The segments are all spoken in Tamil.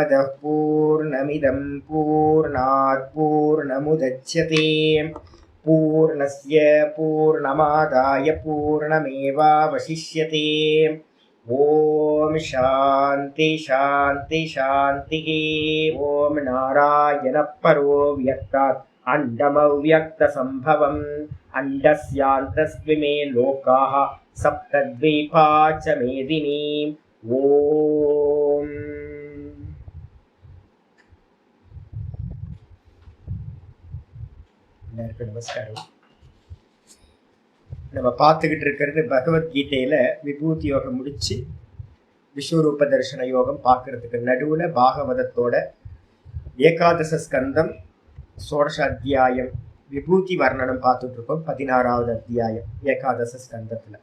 पूर्णमदः पूर्णमिदं पूर्णात् पूर्णमुदच्यते पूर्णस्य पूर्णमादाय पूर्णमेवावशिष्यते। ओम शांति शांति शांतिः। ओम नारायण परो व्यक्तात् अंडमव्यक्तसंभवम् अंडस्यान्तस्त्विमे लोकाः सप्तद्वीपा च मेदिनी। ओम நமஸ்காரம். நம்ம பார்த்துக்கிட்டு இருக்கிறது பகவத்கீதையில விபூதி யோகம் முடிச்சு விஸ்வரூப தரிசன யோகம் பார்க்கறதுக்கு நடுவுல பாகவதத்தோட ஏகாதச ஸ்கந்தம் சோடச அத்தியாயம் விபூதி வர்ணனம் பார்த்துட்டு இருக்கோம். 16வது அத்தியாயம் ஏகாதச ஸ்கந்தத்துல.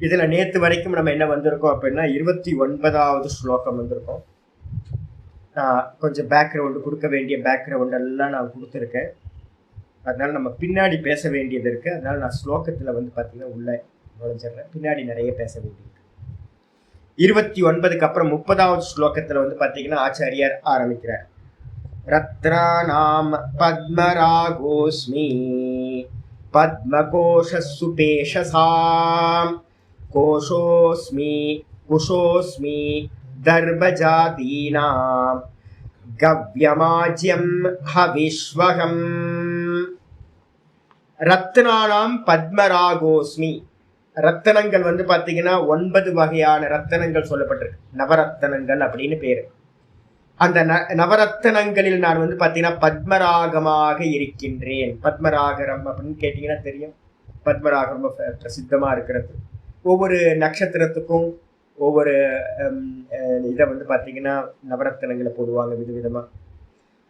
இதுல நேத்து வரைக்கும் நம்ம என்ன வந்திருக்கோம் அப்படின்னா 29வது ஸ்லோகம் வந்திருக்கோம். கொஞ்சம் பேக்ரவுண்டு கொடுக்க வேண்டிய பேக்ரவுண்ட் எல்லாம் நான் கொடுத்துருக்கேன். அதனால நம்ம பின்னாடி பேச வேண்டியது இருக்கு. அதனால நான் ஸ்லோகத்துல பார்த்தீங்கன்னா உள்ள நுழைஞ்சிடுறேன். பின்னாடி நிறைய பேச வேண்டியிருக்கு. 29க்கு அப்புறம் 30வது ஸ்லோகத்துல பார்த்தீங்கன்னா ஆச்சாரியார் ஆரம்பிக்கிறார். ரத்ராணாம் பத்மராகோஸ்மி பத்மகோஷ சுபேஷசாம் கோஷோஸ்மி குஷோஸ்மி தர்பஜாதீனாம் கவ்யமாஜ்யம் ஹவிஸ்வகம். ரத்னானாம் பத்மராகோஸ்மி. ரத்தனங்கள் பார்த்தீங்கன்னா 9 வகையான ரத்தனங்கள் சொல்லப்பட்டிருக்கு. நவரத்தனங்கள் அப்படின்னு பேரு. அந்த நவரத்தனங்களில் நான் பார்த்தீங்கன்னா பத்மராகமாக இருக்கின்றேன். பத்மராகரம் அப்படின்னு கேட்டீங்கன்னா தெரியும். பத்மராகம் ரொம்ப பிரசித்தமா இருக்கிறது. ஒவ்வொரு நட்சத்திரத்துக்கும் ஒவ்வொரு இதை பார்த்தீங்கன்னா நவரத்தனங்களை போடுவாங்க விதவிதமா.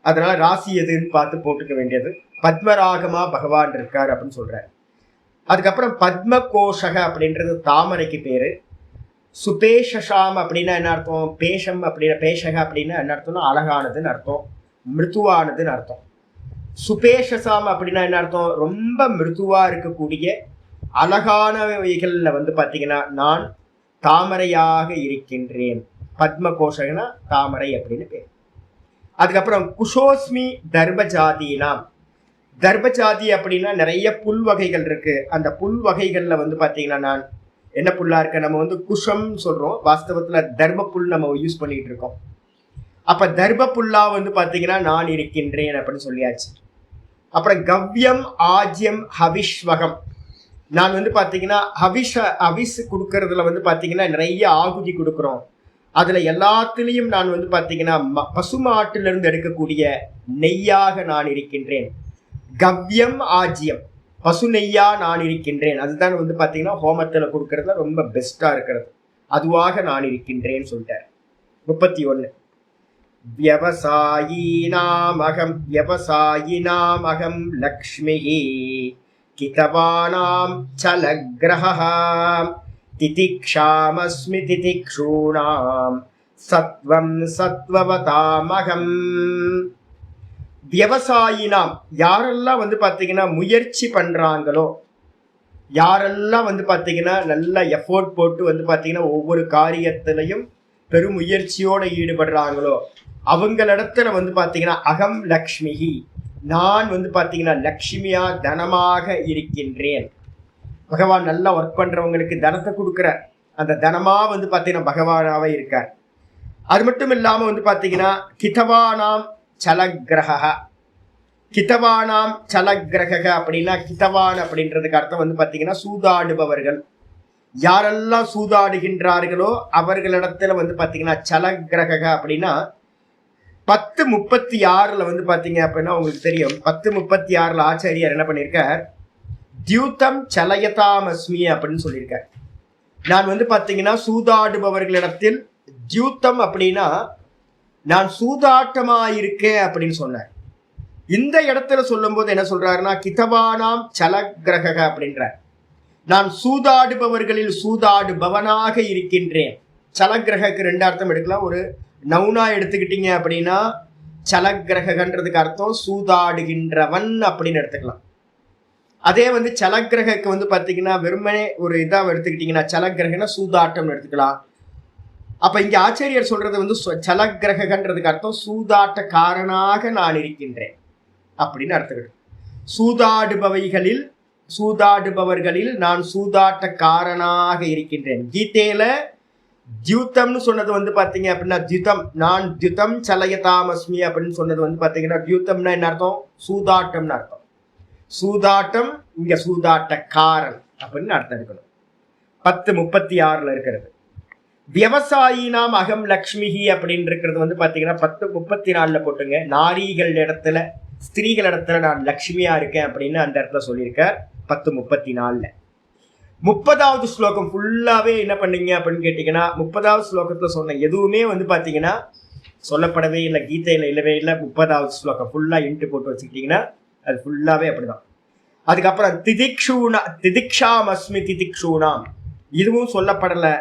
அதனால ராசி எதுன்னு பார்த்து போட்டுக்க வேண்டியது. பத்மராகமா பகவான் இருக்கார் அப்படின்னு சொல்றாரு. அதுக்கப்புறம் பத்ம கோஷக அப்படின்றது தாமரைக்கு பேரு. சுபேஷாம் அப்படின்னா என்ன அர்த்தம்? பேஷம் அப்படின்னா பேஷக அப்படின்னா என்ன அர்த்தம்னா அழகானதுன்னு அர்த்தம், மிருதுவானதுன்னு அர்த்தம். சுபேஷசாம் அப்படின்னா என்ன அர்த்தம்? ரொம்ப மிருதுவா இருக்கக்கூடிய அழகானவைகள்ல பார்த்தீங்கன்னா நான் தாமரையாக இருக்கின்றேன். பத்ம கோஷகனா தாமரை அப்படின்னு பேர். அதுக்கப்புறம் குஷோஸ்மி தர்பஜாதீனாம். தர்பஜாதி அப்படின்னா நிறைய புல் வகைகள் இருக்கு. அந்த புல் வகைகள்ல பார்த்தீங்கன்னா நான் என்ன புல்லா இருக்க? நம்ம குஷம் சொல்றோம், வாஸ்தவத்துல தர்ப புல் நம்ம யூஸ் பண்ணிட்டு இருக்கோம். அப்ப தர்ப புல்லா பார்த்தீங்கன்னா நான் இருக்கின்றேன் அப்படின்னு சொல்லியாச்சு. அப்புறம் கவ்யம் ஆஜ்யம் ஹவிஸ்வகம். நான் பார்த்தீங்கன்னா ஹவிஸ் கொடுக்கறதுல பார்த்தீங்கன்னா நிறைய ஆகுதி கொடுக்குறோம். அதுல எல்லாத்துலேயும் நான் பார்த்தீங்கன்னா பசுமாட்டிலிருந்து எடுக்கக்கூடிய நெய்யாக நான் இருக்கின்றேன். கவ்யம் ஆஜ்யம் பசு நெய்யா நான் இருக்கின்றேன். அதுதான் பார்த்தீங்கன்னா ஹோமத்துல கொடுக்கறதுல ரொம்ப பெஸ்டா இருக்கிறது. அதுவாக நான் இருக்கின்றேன்னு சொல்லிட்டார். 31 வியவசாயினாமகம் லக்ஷ்மிஹி கிதவானாம் சலக்ரஹம் திதிக்ஷாமஸ்மி திதிக்ஷூணாம் சத்வம் சத்வவதாமகம். விவசாயினாம் யாரெல்லாம் பார்த்தீங்கன்னா முயற்சி பண்றாங்களோ, யாரெல்லாம் பார்த்தீங்கன்னா நல்ல எஃபோர்ட் போட்டு பார்த்தீங்கன்னா ஒவ்வொரு காரியத்திலையும் பெரும் முயற்சியோட ஈடுபடுறாங்களோ அவங்களிடத்துல பார்த்தீங்கன்னா அகம் லக்ஷ்மிஹி நான் பார்த்தீங்கன்னா லக்ஷ்மியா தனமாக இருக்கின்றேன். பகவான் நல்லா ஒர்க் பண்றவங்களுக்கு தனத்தை கொடுக்குற அந்த தனமா பார்த்தீங்கன்னா பகவானாவே இருக்கார். அது மட்டும் இல்லாம பார்த்தீங்கன்னா கிதவானாம் சலக்ரஹ. கிதவானாம் சலக்ரஹ அப்படின்னா கிதவான் அப்படின்றதுக்கு அர்த்தம் பார்த்தீங்கன்னா சூதாடுபவர்கள். யாரெல்லாம் சூதாடுகின்றார்களோ அவர்களிடத்துல பார்த்தீங்கன்னா சலக்ரஹ அப்படின்னா 10:36 பார்த்தீங்க அப்படின்னா உங்களுக்கு தெரியும். 10:36 ஆச்சாரியார் என்ன பண்ணியிருக்கார்? தியூதம் சலயதாமஸ்மி அப்படின்னு சொல்லியிருக்கார். நான் பார்த்தீங்கன்னா சூதாடுபவர்களிடத்தில் தியூதம் அப்படின்னா நான் சூதாட்டமா இருக்கேன் அப்படின்னு சொன்னார். இந்த இடத்துல சொல்லும் போது என்ன சொல்றாருன்னா கிதவானாம் சலக்ரஹ அப்படின்றார். நான் சூதாடுபவர்களில் சூதாடுபவனாக இருக்கின்றேன். சலக்ரஹக்கு 2 அர்த்தம் எடுக்கலாம். ஒரு நவுனா எடுத்துக்கிட்டீங்க அப்படின்னா சலக்ரஹன்றதுக்கு அர்த்தம் சூதாடுகின்றவன் அப்படின்னு எடுத்துக்கலாம். அதே சலக்ரஹக்கு பார்த்தீங்கன்னா வெறுமனே ஒரு இதாக எடுத்துக்கிட்டீங்கன்னா சலக்ரஹனா சூதாட்டம் எடுத்துக்கலாம். அப்ப இங்க ஆச்சாரியர் சொல்றது வந்து சலக்கிரகன்றதுக்கு அர்த்தம் சூதாட்டக்காரனாக நான் இருக்கின்றேன் அப்படின்னு அர்த்தம். சூதாடுபவர்களில் நான் சூதாட்டக்காரனாக இருக்கின்றேன். கீதையில தியூத்தம்னு சொன்னது வந்து பாத்தீங்க அப்படின்னா தியுத்தம், நான் தியுத்தம் சலயதாமஸ்மி அப்படின்னு சொன்னது வந்து பாத்தீங்கன்னா தியூத்தம்னா என்ன அர்த்தம்? சூதாட்டம்னு அர்த்தம். சூதாட்டம், இங்க சூதாட்டக்காரன் அப்படின்னு அர்த்தம் இருக்கணும். 10:36 இருக்கிறது. விவசாயினாம் அகம் லக்ஷ்மிஹி அப்படின்னு இருக்கிறது வந்து பாத்தீங்கன்னா 10:34 போட்டுங்க. நாரிகள் இடத்துல, ஸ்திரீகள் இடத்துல நான் லக்ஷ்மியா இருக்கேன் அப்படின்னு அந்த இடத்துல சொல்லியிருக்கார் 10:34. 30வது ஸ்லோகம் ஃபுல்லாவே என்ன பண்ணீங்க அப்படின்னு கேட்டீங்கன்னா 30வது ஸ்லோகத்துல சொன்ன எதுவுமே வந்து பாத்தீங்கன்னா சொல்லப்படவே இல்லை, கீதையில இல்லவே இல்லை. 30வது ஸ்லோகம் ஃபுல்லா இன்ட்டு போட்டு வச்சுக்கிட்டீங்கன்னா அது ஃபுல்லாவே அப்படிதான். அதுக்கப்புறம் திதிக்ஷாமஸ்மி திதிக்ஷூனாம், இதுவும் சொல்லப்படலை.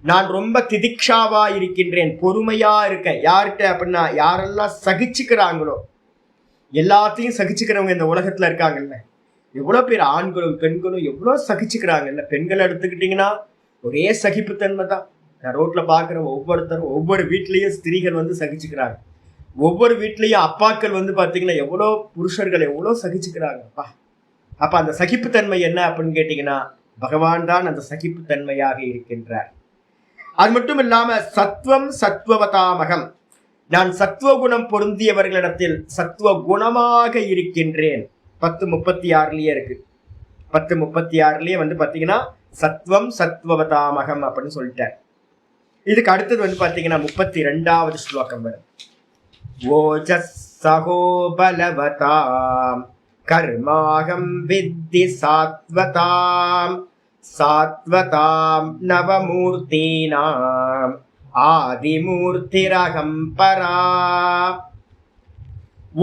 நான் ரொம்ப திதிக்ஷாவா இருக்கின்றேன், பொறுமையா இருக்கேன். யார்கிட்ட அப்படின்னா யாரெல்லாம் சகிச்சுக்கிறாங்களோ, எல்லாத்தையும் சகிச்சுக்கிறவங்க இந்த உலகத்துல இருக்காங்கல்ல, எவ்வளவு பேர் ஆண்களும் பெண்களும் எவ்வளவு சகிச்சுக்கிறாங்கல்ல. பெண்கள் எடுத்துக்கிட்டீங்கன்னா ஒரே சகிப்புத்தன்மை தான். நான் ரோட்ல பாக்குற ஒவ்வொருத்தரும், ஒவ்வொரு வீட்லயும் ஸ்திரீகள் வந்து சகிச்சுக்கிறாங்க. ஒவ்வொரு வீட்லயும் அப்பாக்கள் வந்து பாத்தீங்கன்னா எவ்வளோ புருஷர்கள் எவ்வளோ சகிச்சுக்கிறாங்கப்பா. அப்ப அந்த சகிப்புத்தன்மை என்ன அப்படின்னு கேட்டீங்கன்னா பகவான் தான் அந்த சகிப்புத்தன்மையாக இருக்கின்றார். அது மட்டும் இல்லாம சத்வம் சத்வவதாமகம், நான் சத்துவகுணம் பொருந்தியவர்களிடத்தில் சத்துவ குணமாக இருக்கின்றேன். 10:36 இருக்கு. 10:36 வந்து பாத்தீங்கன்னா சத்வம் சத்வவதாமகம் அப்படின்னு சொல்லிட்டார். இதுக்கு அடுத்தது வந்து பாத்தீங்கன்னா 32வது ஸ்லோகம் வரும். ஓஜஸ் சகோ பலவதாம் கர்மாகம் வித்தி சாத்வதாம் சாத்வதாம் நவமூர்த்தீனாம் ஆதிமூர்த்திரகம் பரா.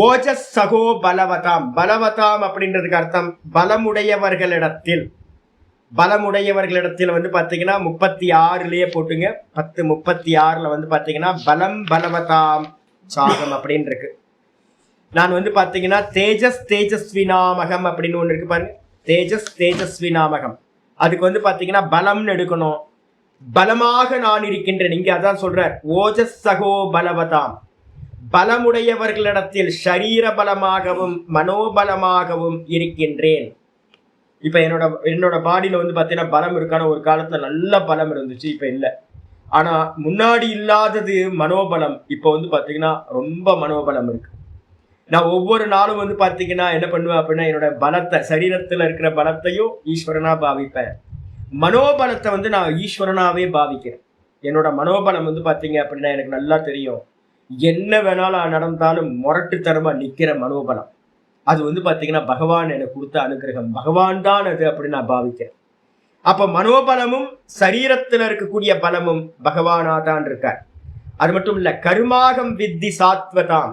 ஓஜஸ் சகோ பலவதாம், பலவதாம் அப்படின்றதுக்கு அர்த்தம் பலமுடையவர்களிடத்தில். பலமுடையவர்களிடத்தில் வந்து பாத்தீங்கன்னா 36 போட்டுங்க. 10:36 வந்து பாத்தீங்கன்னா பலம் பலவதாம் சாகம் அப்படின்னு இருக்கு. நான் வந்து பாத்தீங்கன்னா தேஜஸ்வினாமகம் அப்படின்னு ஒண்ணு இருக்கு பாருங்க. தேஜஸ்வினாமகம், அதுக்கு வந்து பாத்தீங்கன்னா பலம்னு எடுக்கணும். பலமாக நான் இருக்கின்றேன். இங்க அதான் சொல்றார், ஓஜஸ் சகோ பலவதாம், பலமுடையவர்களிடத்தில் ஷரீர பலமாகவும் மனோபலமாகவும் இருக்கின்றேன். இப்ப என்னோட பாடியில வந்து பாத்தீங்கன்னா பலம் இருக்கான. ஒரு காலத்துல நல்ல பலம் இருந்துச்சு, இப்ப இல்லை. ஆனா முன்னாடி இல்லாதது மனோபலம், இப்ப வந்து பாத்தீங்கன்னா ரொம்ப மனோபலம் இருக்கு. நான் ஒவ்வொரு நாளும் வந்து பாத்தீங்கன்னா என்ன பண்ணுவேன் அப்படின்னா என்னோட பலத்தை, சரீரத்துல இருக்கிற பலத்தையும் ஈஸ்வரனா பாவிப்பேன். மனோபலத்தை வந்து நான் ஈஸ்வரனாவே பாவிக்கிறேன். என்னோட மனோபலம் வந்து பாத்தீங்க அப்படின்னா எனக்கு நல்லா தெரியும், என்ன வேணாலும் நடந்தாலும் முரட்டுத்தனமா நிக்கிற மனோபலம். அது வந்து பாத்தீங்கன்னா பகவான் எனக்கு கொடுத்த அனுகிரகம், பகவான் தான் அது அப்படின்னு நான் பாவிக்கிறேன். அப்ப மனோபலமும் சரீரத்துல இருக்கக்கூடிய பலமும் பகவானா தான் இருக்கார். அது மட்டும் இல்ல, கர்மாகம் வித்தி சாத்வதாம்,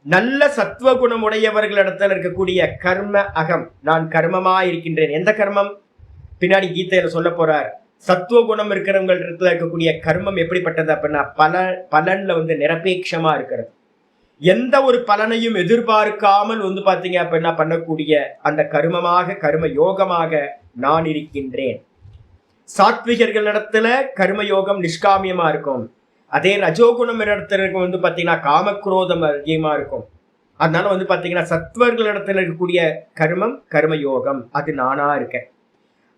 நல்ல சத்துவகுணம் உடையவர்களிடத்தில் இருக்கக்கூடிய கர்ம அகம், நான் கர்மமா இருக்கின்றேன். எந்த கர்மம் பின்னாடி கீதையில சொல்ல போறார். சத்துவகுணம் இருக்கிறவங்களிடத்துல இருக்கக்கூடிய கர்மம் எப்படிப்பட்டது அப்படின்னா பலன்ல வந்து நிரபேட்சமா இருக்கிறது. எந்த ஒரு பலனையும் எதிர்பார்க்காமல் வந்து பாத்தீங்க அப்படின்னா பண்ணக்கூடிய அந்த கர்மமாக, கர்ம யோகமாக நான் இருக்கின்றேன். சாத்விகர்களிடத்துல கர்ம யோகம் நிஷ்காமியமா இருக்கும். அதே ரஜோகுணம் இடத்துல வந்து பாத்தீங்கன்னா காமக்ரோதம் அதிகமா இருக்கும். அதனால வந்து பாத்தீங்கன்னா சத்வர்கள் இடத்துல இருக்கக்கூடிய கர்மம் கர்ம யோகம், அது நானா இருக்கேன்.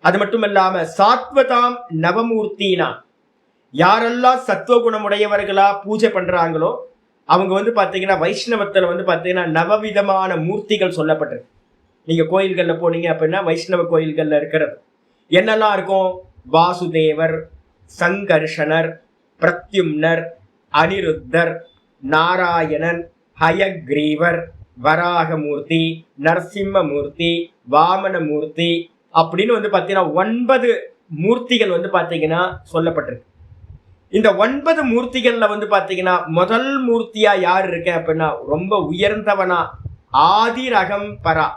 அது மட்டும் இல்லாம சாத்வதாம் நவமூர்த்தினா, யாரெல்லாம் சத்துவகுணம் உடையவர்களா பூஜை பண்றாங்களோ அவங்க வந்து பாத்தீங்கன்னா வைஷ்ணவத்துல வந்து பாத்தீங்கன்னா நவவிதமான மூர்த்திகள் சொல்லப்பட்டிருக்கு. நீங்க கோயில்கள்ல போனீங்க அப்படின்னா வைஷ்ணவ கோயில்கள்ல இருக்கிறது என்னெல்லாம் இருக்கும்? வாசுதேவர், சங்கர்ஷனர், பிரத்யும்னர், அனிருத்தர், நாராயணன், ஹயக்ரீவர், வராகமூர்த்தி, நரசிம்மமூர்த்தி, வாமனமூர்த்தி அப்படின்னு வந்து பாத்தீங்கன்னா 9 மூர்த்திகள் வந்து பாத்தீங்கன்னா சொல்லப்பட்டிருக்கு. இந்த 9 மூர்த்திகள்ல வந்து பாத்தீங்கன்னா முதல் மூர்த்தியா யார் இருக்கேன் அப்படின்னா ரொம்ப உயர்ந்தவனா ஆதி ரகம் பரா,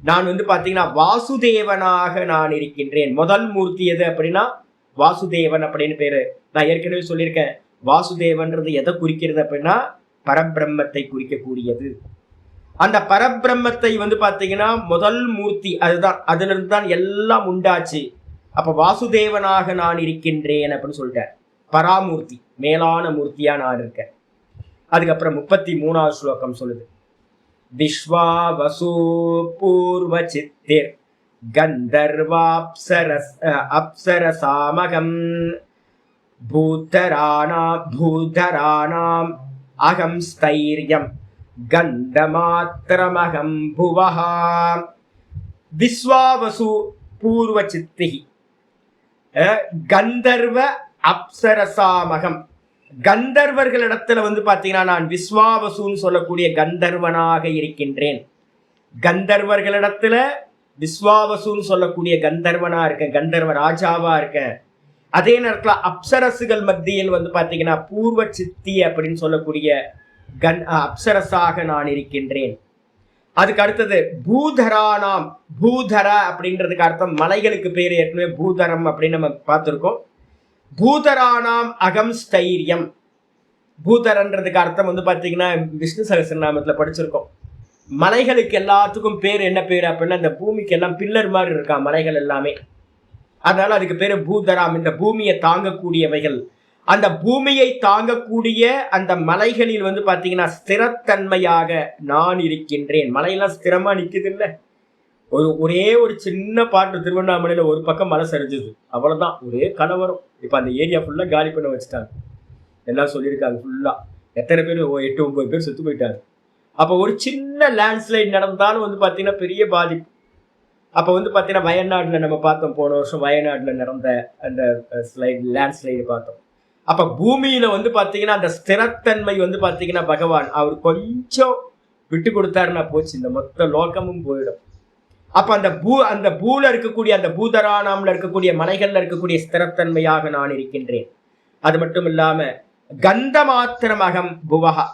நான் வந்து பாத்தீங்கன்னா வாசுதேவனாக நான் இருக்கின்றேன். முதல் மூர்த்தி எது அப்படின்னா வாசுதேவன் அப்படின்னு பேரு. நான் ஏற்கனவே சொல்லியிருக்கேன், வாசுதேவன்றது எதை குறிக்கிறது அப்படின்னா பரபிரம்மத்தை குறிக்கக்கூடியது. அந்த பரபிரம்மத்தை வந்து பாத்தீங்கன்னா முதல் மூர்த்தி அதுதான், அதுல இருந்து தான் எல்லாம் உண்டாச்சு. அப்ப வாசுதேவனாக நான் இருக்கின்றேன் அப்படின்னு சொல்லிட்டேன். பராமூர்த்தி, மேலான மூர்த்தியா நான் இருக்கேன். அதுக்கப்புறம் 33வது ஸ்லோகம் சொல்லுது, விஸ்வாவசு பூர்வ சித்திர் அப்சரசாமகம் பூதராணாம் அகம் ஸ்தைர்யம் கந்தமாத்திரமகம் புவஹா. விஸ்வாவசு பூர்வ சித்திகி கந்தர்வ அப்சரசாமகம். கந்தர்வர்களிடத்துல பாத்தீங்கன்னா நான் விஸ்வாவசுன்னு சொல்லக்கூடிய கந்தர்வனாக இருக்கின்றேன். கந்தர்வர்களிடத்துல விஸ்வாவசுன்னு சொல்லக்கூடிய கந்தர்வனா இருக்கேன், கந்தர்வ ராஜாவா இருக்கேன். அதே நேரத்துல அப்சரசுகள் மத்தியில் பாத்தீங்கன்னா பூர்வ சித்தி அப்படின்னு சொல்லக்கூடிய அப்சரசாக நான் இருக்கின்றேன். அதுக்கு அடுத்தது பூதரானாம். பூதரா அப்படின்றதுக்கு அர்த்தம் மலைகளுக்கு பேர் ஏற்கனவே பூதரம் அப்படின்னு நம்ம பார்த்திருக்கோம். பூதரானாம் அகம் ஸ்தைரியம். பூதரன்றதுக்கு அர்த்தம் பாத்தீங்கன்னா விஷ்ணு சகஸ்ரநாமத்துல படிச்சிருக்கோம். மலைகளுக்கு எல்லாத்துக்கும் பேர் என்ன பேர் அப்படின்னா, இந்த பூமிக்கு எல்லாம் பில்லர் மாதிரி இருக்கா மலைகள் எல்லாமே, அதனால அதுக்கு பேரு பூதராம். இந்த பூமியை தாங்கக்கூடியவைகள். அந்த பூமியை தாங்கக்கூடிய அந்த மலைகளில் பாத்தீங்கன்னா ஸ்திரத்தன்மையாக நான் இருக்கின்றேன். மலையெல்லாம் ஸ்திரமா நிக்குது இல்ல. ஒரே ஒரு சின்ன பாட்டு திருவண்ணாமலையில ஒரு பக்கம் மலை சரிஞ்சது, அவ்வளவுதான், ஒரே கலவரம். இப்ப அந்த ஏரியா ஃபுல்லா காலி பண்ண வச்சுட்டாங்க, எல்லாம் சொல்லியிருக்காங்க. ஃபுல்லா எத்தனை பேர், 8-9 பேர் செத்து போயிட்டாங்க. அப்போ ஒரு சின்ன லேண்ட்ஸ்லைட் நடந்தாலும் பாத்தீங்கன்னா பெரிய பாதிப்பு. அப்போ பாத்தீங்கன்னா வயநாடுல நம்ம பார்த்தோம், போன வருஷம் வயநாடுல நடந்த அந்த லேண்ட்ஸ்லைடு பார்த்தோம். அப்ப பூமியில பாத்தீங்கன்னா அந்த ஸ்திரத்தன்மை பாத்தீங்கன்னா பகவான் அவர் கொஞ்சம் விட்டு கொடுத்தாருன்னா போச்சு, இந்த மொத்த லோகமும் போயிடும். அப்ப அந்த பூல இருக்கக்கூடிய அந்த பூதரானாம்ல இருக்கக்கூடிய மலைகள்ல இருக்கக்கூடிய ஸ்திரத்தன்மையாக நான் இருக்கின்றேன். அது மட்டும் இல்லாம கந்த மாத்திரமகம் புவஹா.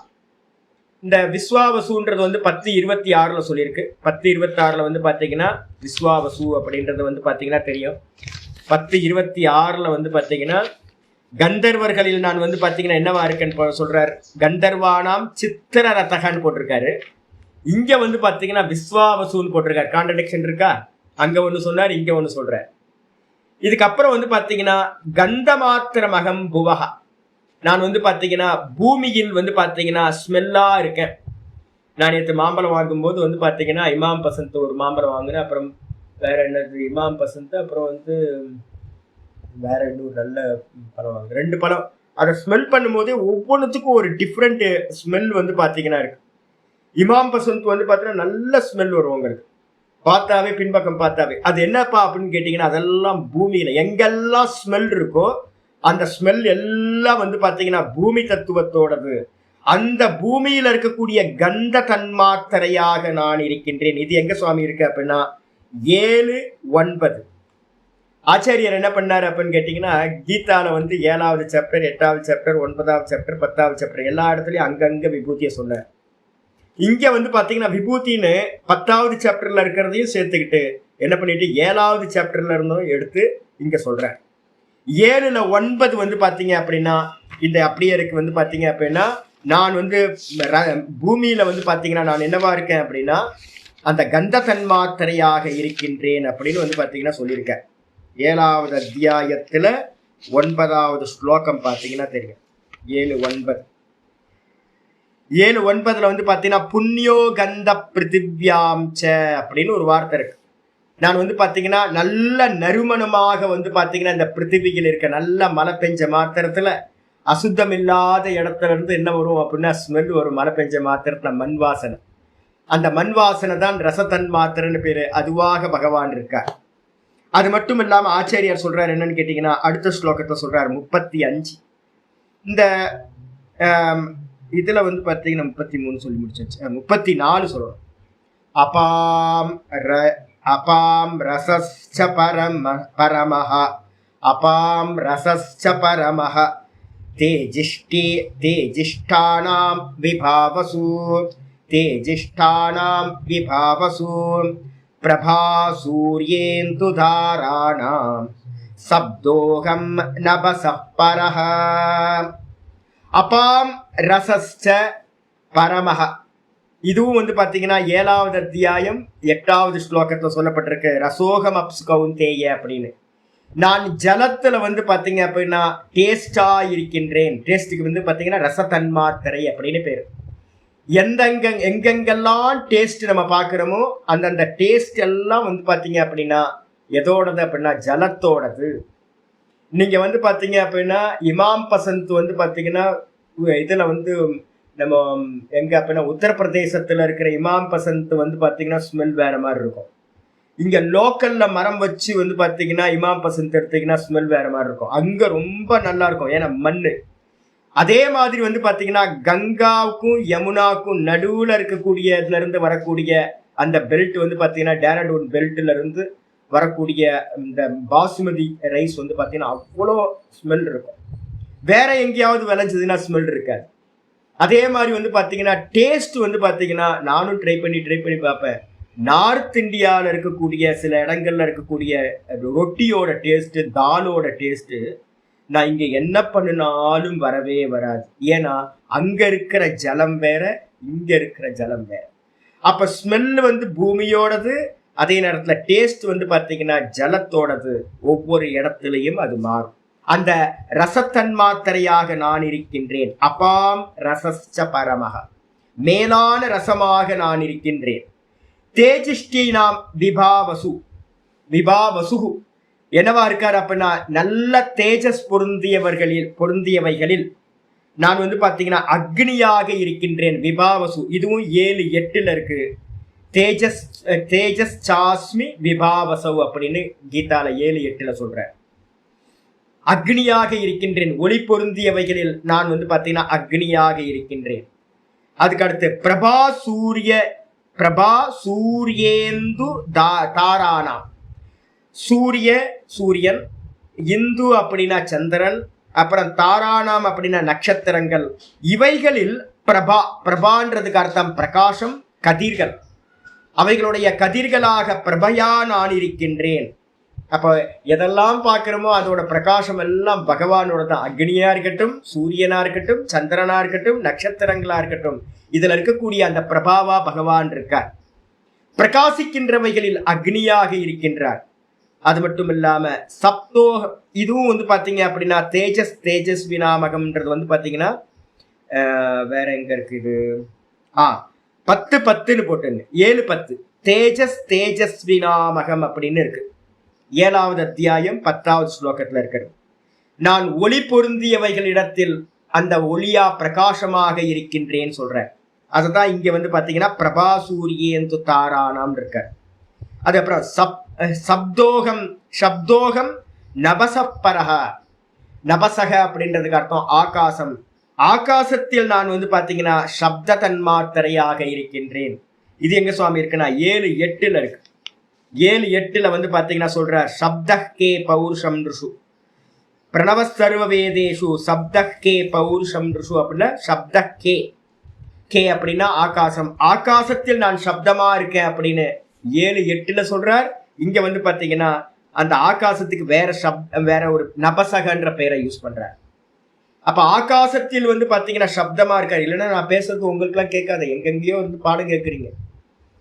இந்த விஸ்வாவசுன்றது 10:26 சொல்லியிருக்கு. 10:26 பாத்தீங்கன்னா விஸ்வாவசு அப்படின்றது பாத்தீங்கன்னா தெரியும். 10:26 பாத்தீங்கன்னா கந்தர்வர்களில் நான் பாத்தீங்கன்னா என்னவா இருக்கேன்னு சொல்றாரு. கந்தர்வானாம் சித்திர ரதகான்னு போட்டிருக்காரு. இங்க பாத்தீங்கன்னா விஸ்வாவசுன்னு போட்டிருக்காரு. கான்ட்ரடிக்ஷன் இருக்கா? அங்க ஒண்ணு சொன்னார், இங்க ஒண்ணு சொல்றாரு. இதுக்கப்புறம் பாத்தீங்கன்னா கந்த மாத்திரமகம் புவஹா. நான் பாத்தீங்கன்னா பூமியில் பாத்தீங்கன்னா ஸ்மெல்லா இருக்கேன். நான் நேற்று மாம்பழம் வாங்கும்போது பாத்தீங்கன்னா இமாம் பசந்த் ஒரு மாம்பழம் வாங்கினேன். அப்புறம் வேற என்னது இமாம் பசந்த், அப்புறம் வேற இன்னும் நல்ல பழம் வாங்க, 2 பழம். அதை ஸ்மெல் பண்ணும்போதே ஒவ்வொன்றுத்துக்கும் ஒரு டிஃப்ரெண்ட் ஸ்மெல் பாத்தீங்கன்னா இருக்கு. இமாம் பசந்த் பாத்தீங்கன்னா நல்ல ஸ்மெல் வரும் உங்களுக்கு பார்த்தாவே, பின்பக்கம் பார்த்தாவே. அது என்னப்பா அப்படின்னு கேட்டீங்கன்னா அதெல்லாம் பூமியில எங்கெல்லாம் ஸ்மெல் இருக்கோ அந்த ஸ்மெல் எல்லாம் பாத்தீங்கன்னா பூமி தத்துவத்தோடது. அந்த பூமியில இருக்கக்கூடிய கந்த தன்மாத்திரையாக நான் இருக்கின்றேன். இது எங்க சுவாமி இருக்கு அப்படின்னா 7-9. ஆச்சாரியர் என்ன பண்ணாரு அப்படின்னு கேட்டீங்கன்னா கீதால 7வது சாப்டர், 8வது சாப்டர், 9வது சாப்டர், 10வது சாப்டர் எல்லா இடத்துலயும் அங்கங்க விபூதியை சொன்னார். இங்க பாத்தீங்கன்னா விபூதின்னு 10வது சாப்டர்ல இருக்கிறதையும் சேர்த்துக்கிட்டு என்ன பண்ணிட்டு 7வது சாப்டர்ல இருந்தும் எடுத்து இங்க சொல்றார். 7-9 பாத்தீங்க அப்படின்னா இந்த அப்படியே இருக்கு. பாத்தீங்க அப்படின்னா நான் பூமியில பாத்தீங்கன்னா நான் என்னவா இருக்கேன் அப்படின்னா அந்த கந்த தன்மாத்திரையாக இருக்கின்றேன் அப்படின்னு பாத்தீங்கன்னா சொல்லியிருக்கேன். 7வது அத்தியாயத்துல 9வது ஸ்லோகம் பாத்தீங்கன்னா தெரியும். 7-9 பாத்தீங்கன்னா புண்ணியோ கந்த பிருத்திவ்யாம்ச அப்படின்னு ஒரு வார்த்தை இருக்கு. நான் பாத்தீங்கன்னா நல்ல நறுமணமாக பாத்தீங்கன்னா இந்த பிருத்திவியில் இருக்க நல்ல மழை பெஞ்ச மாத்திரத்துல அசுத்தம் இல்லாத இடத்துல இருந்து என்ன வரும் அப்படின்னா ஸ்மெல் வரும். மழை பெஞ்ச மாத்திரத்துல மண் வாசனை. அந்த மண் வாசனை தான் ரசத்தன் மாத்திரன்னு பேரு. அதுவாக பகவான் இருக்கார். அது மட்டும் இல்லாம ஆச்சாரியார் சொல்றாரு என்னன்னு கேட்டீங்கன்னா அடுத்த ஸ்லோகத்தை சொல்றாரு 35. இந்த இதுல பாத்தீங்கன்னா 33 சொல்லி முடிச்சாச்சு. 34 சொல்லணும். அபாம் ரசஸ்ச பரமஹ அபாம் ரசஸ்ச பரமஹ தேஜிஷ்டானாம் விபாவசு பிரபா சூர்யேந்து தாராணாம் சப்தோகம் நபசः பரஹ. அபாம் ரசஸ்ச பரமஹ. இதுவும் பாத்தீங்கன்னா 7வது அத்தியாயம் 8வது ஸ்லோகத்துல சொல்லப்பட்டிருக்கு. ரசோகம் அப்சு கௌந்தேய அப்படின்னு. நான் ஜலத்துல வந்து பாத்தீங்க அப்படின்னா டேஸ்டா இருக்கின்றேன். டேஸ்டுக்கு வந்து பாத்தீங்கன்னா ரசத்தன்மாத்திரை அப்படின்னு பேரு. எங்கெங்கெல்லாம் டேஸ்ட் நம்ம பாக்குறோமோ அந்தந்த டேஸ்ட் எல்லாம் வந்து பாத்தீங்க அப்படின்னா எதோடது அப்படின்னா ஜலத்தோடது. நீங்க வந்து பாத்தீங்க அப்படின்னா இமாம் பசந்த் வந்து பாத்தீங்கன்னா இதுல வந்து நம்ம எங்க அப்படின்னா உத்தரப்பிரதேசத்துல இருக்கிற இமாம் பசந்த் வந்து பாத்தீங்கன்னா ஸ்மெல் வேற மாதிரி இருக்கும். இங்க லோக்கல்ல மரம் வச்சு வந்து பாத்தீங்கன்னா இமாம் பசந்த் எடுத்தீங்கன்னா ஸ்மெல் வேற மாதிரி இருக்கும். அங்க ரொம்ப நல்லா இருக்கும், ஏன்னா மண்ணு. அதே மாதிரி வந்து பாத்தீங்கன்னா கங்காவுக்கும் யமுனாவுக்கும் நடுவுல இருக்கக்கூடிய இதுல இருந்து வரக்கூடிய அந்த பெல்ட் வந்து பாத்தீங்கன்னா டேராடூன் பெல்ட்ல இருந்து வரக்கூடிய இந்த பாசுமதி ரைஸ் வந்து பாத்தீங்கன்னா அவ்வளோ ஸ்மெல் இருக்கும். வேற எங்கேயாவது விளைஞ்சதுன்னா ஸ்மெல் இருக்காது. அதே மாதிரி வந்து பாத்தீங்கன்னா டேஸ்ட் வந்து பாத்தீங்கன்னா நானும் ட்ரை பண்ணி பார்ப்பேன். நார்த் இந்தியாவில் இருக்கக்கூடிய சில இடங்கள்ல இருக்கக்கூடிய ரொட்டியோட டேஸ்ட், தாலோட டேஸ்ட் நான் இங்க என்ன பண்ணினாலும் வரவே வராது. ஏன்னா அங்க இருக்கிற ஜலம் வேற, இங்க இருக்கிற ஜலம் வேற. அப்ப ஸ்மெல் வந்து பூமியோடது, அதே நேரத்துல டேஸ்ட் வந்து பாத்தீங்கன்னா ஜலத்தோடது. ஒவ்வொரு இடத்துலையும் அது மாறும். அந்த ரசத்தன்மாத்திரையாக நான் இருக்கின்றேன். அபாம் ரசஸ்ச பரமஹ, மேலான ரசமாக நான் இருக்கின்றேன். தேஜிஷ்டி நாம் விபாவசு என்னவா இருக்காரு அப்படின்னா நல்ல தேஜஸ் பொருந்தியவைகளில் நான் வந்து பாத்தீங்கன்னா அக்னியாக இருக்கின்றேன். விபாவசு இதுவும் 7:8 இருக்கு. தேஜஸ் சாஸ்மி விபாவசவு அப்படின்னு கீதால 7:8 சொல்றேன். அக்னியாக இருக்கின்றேன், ஒளி பொருந்தியவைகளில் நான் வந்து பாத்தீங்கன்னா அக்னியாக இருக்கின்றேன். அதுக்கு அடுத்து பிரபா சூரியேந்து தாரானா, சூரியன், இந்து அப்படின்னா சந்திரன், அப்புறம் தாராணாம் அப்படின்னா நட்சத்திரங்கள். இவைகளில் பிரபான்றதுக்கு அர்த்தம் பிரகாசம், கதிர்கள். அவைகளுடைய கதிர்களாக பிரபையா நான் இருக்கின்றேன். அப்ப எதெல்லாம் பார்க்கிறோமோ அதோட பிரகாசம் எல்லாம் பகவானோட தான். அக்னியா இருக்கட்டும், சூரியனா இருக்கட்டும், சந்திரனா இருக்கட்டும், நட்சத்திரங்களா இருக்கட்டும், இதுல இருக்கக்கூடிய அந்த பிரபாவா பகவான் இருக்கார். பிரகாசிக்கின்றவைகளில் அக்னியாக இருக்கின்றார். அது மட்டும் இல்லாம சப்தோகம், இதுவும் வந்து பாத்தீங்க அப்படின்னா தேஜஸ்வினாமகம்ன்றது வந்து பாத்தீங்கன்னா வேற எங்க இருக்கு இது, 10:10 போட்டுங்க, 7:10 தேஜஸ்வினாமகம் அப்படின்னு இருக்கு. 7வது அத்தியாயம் 10வது ஸ்லோகத்துல இருக்கிறது. நான் ஒளி பொருந்தியவைகளிடத்தில் அந்த ஒளியா பிரகாசமாக இருக்கின்றேன்னு சொல்றேன். அதுதான் இங்க வந்து பாத்தீங்கன்னா பிரபா சூரியேந்து தாரானாம் இருக்க. அது அப்புறம் சப்தோகம் நபசப்பரக, நபசக அப்படின்றதுக்கு அர்த்தம் ஆகாசம். ஆகாசத்தில் நான் வந்து பாத்தீங்கன்னா சப்த தன்மாத்திரையாக இருக்கின்றேன். இது எங்க சுவாமி இருக்குன்னா 7:8 இருக்கு. 7:8 வந்து பாத்தீங்கன்னா சொல்ற சப்தஹ்கே பௌருஷம் ருஷு பிரணவ சர்வ வேதேஷு சப்தஹ்கே பௌருஷம் ருஷு அப்படின்னா சப்தஹ்கே அப்படின்னா ஆகாசம். ஆகாசத்தில் நான் சப்தமா இருக்கேன் அப்படின்னு 7:8 சொல்றார். இங்க வந்து பாத்தீங்கன்னா அந்த ஆகாசத்துக்கு வேற ஒரு நபசகன்ற பெயரை யூஸ் பண்றார். அப்ப ஆகாசத்தில் வந்து பாத்தீங்கன்னா சப்தமா இருக்காரு. இல்லைன்னா நான் பேசுறது உங்களுக்கு எல்லாம் கேட்காது, எங்கெங்கயோ வந்து பாடம் கேட்குறீங்க.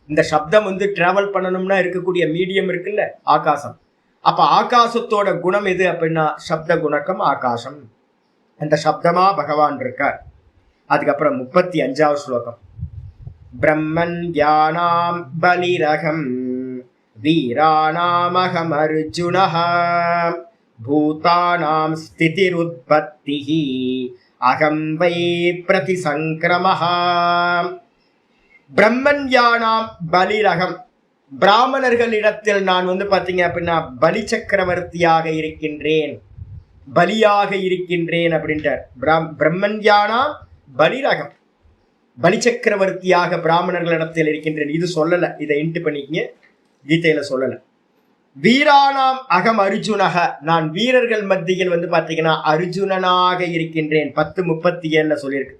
இந்த சப்தம் வந்து டிராவல் பண்ணணும்னா இருக்கக்கூடிய மீடியம் இருக்குல்ல, ஆகாசம். அப்ப ஆகாசத்தோட குணம் எது அப்படின்னா சப்த குணக்கம் ஆகாசம். அந்த சப்தமா பகவான் இருக்கார். அதுக்கப்புறம் 35வது ஸ்லோகம். பிரம்மன் யானாம் பலிரகம் வீராணாமகம் அர்ஜுனஹ பூதானாம் ஸ்திதிருத்பத்திஹி அகம் வை பிரதிசங்கிரமஹ. பிரம்மன் யானாம் பலிரகம், பிராமணர்களிடத்தில் நான் வந்து பாத்தீங்க அப்படின்னா பலி சக்கரவர்த்தியாக இருக்கின்றேன், பலியாக இருக்கின்றேன் அப்படின்றார். பிரம்மன் யானாம் பலிரகம், பலி சக்கரவர்த்தியாக பிராமணர்களிடத்தில் இருக்கின்றேன். இது சொல்லல, இதை இன்ட்டு பண்ணிக்கங்க, கீதையில சொல்லல. வீரானாம் அகம் அர்ஜுனக, நான் வீரர்கள் மத்தியில் வந்து பாத்தீங்கன்னா அர்ஜுனனாக இருக்கின்றேன். 10:37 சொல்லியிருக்கு.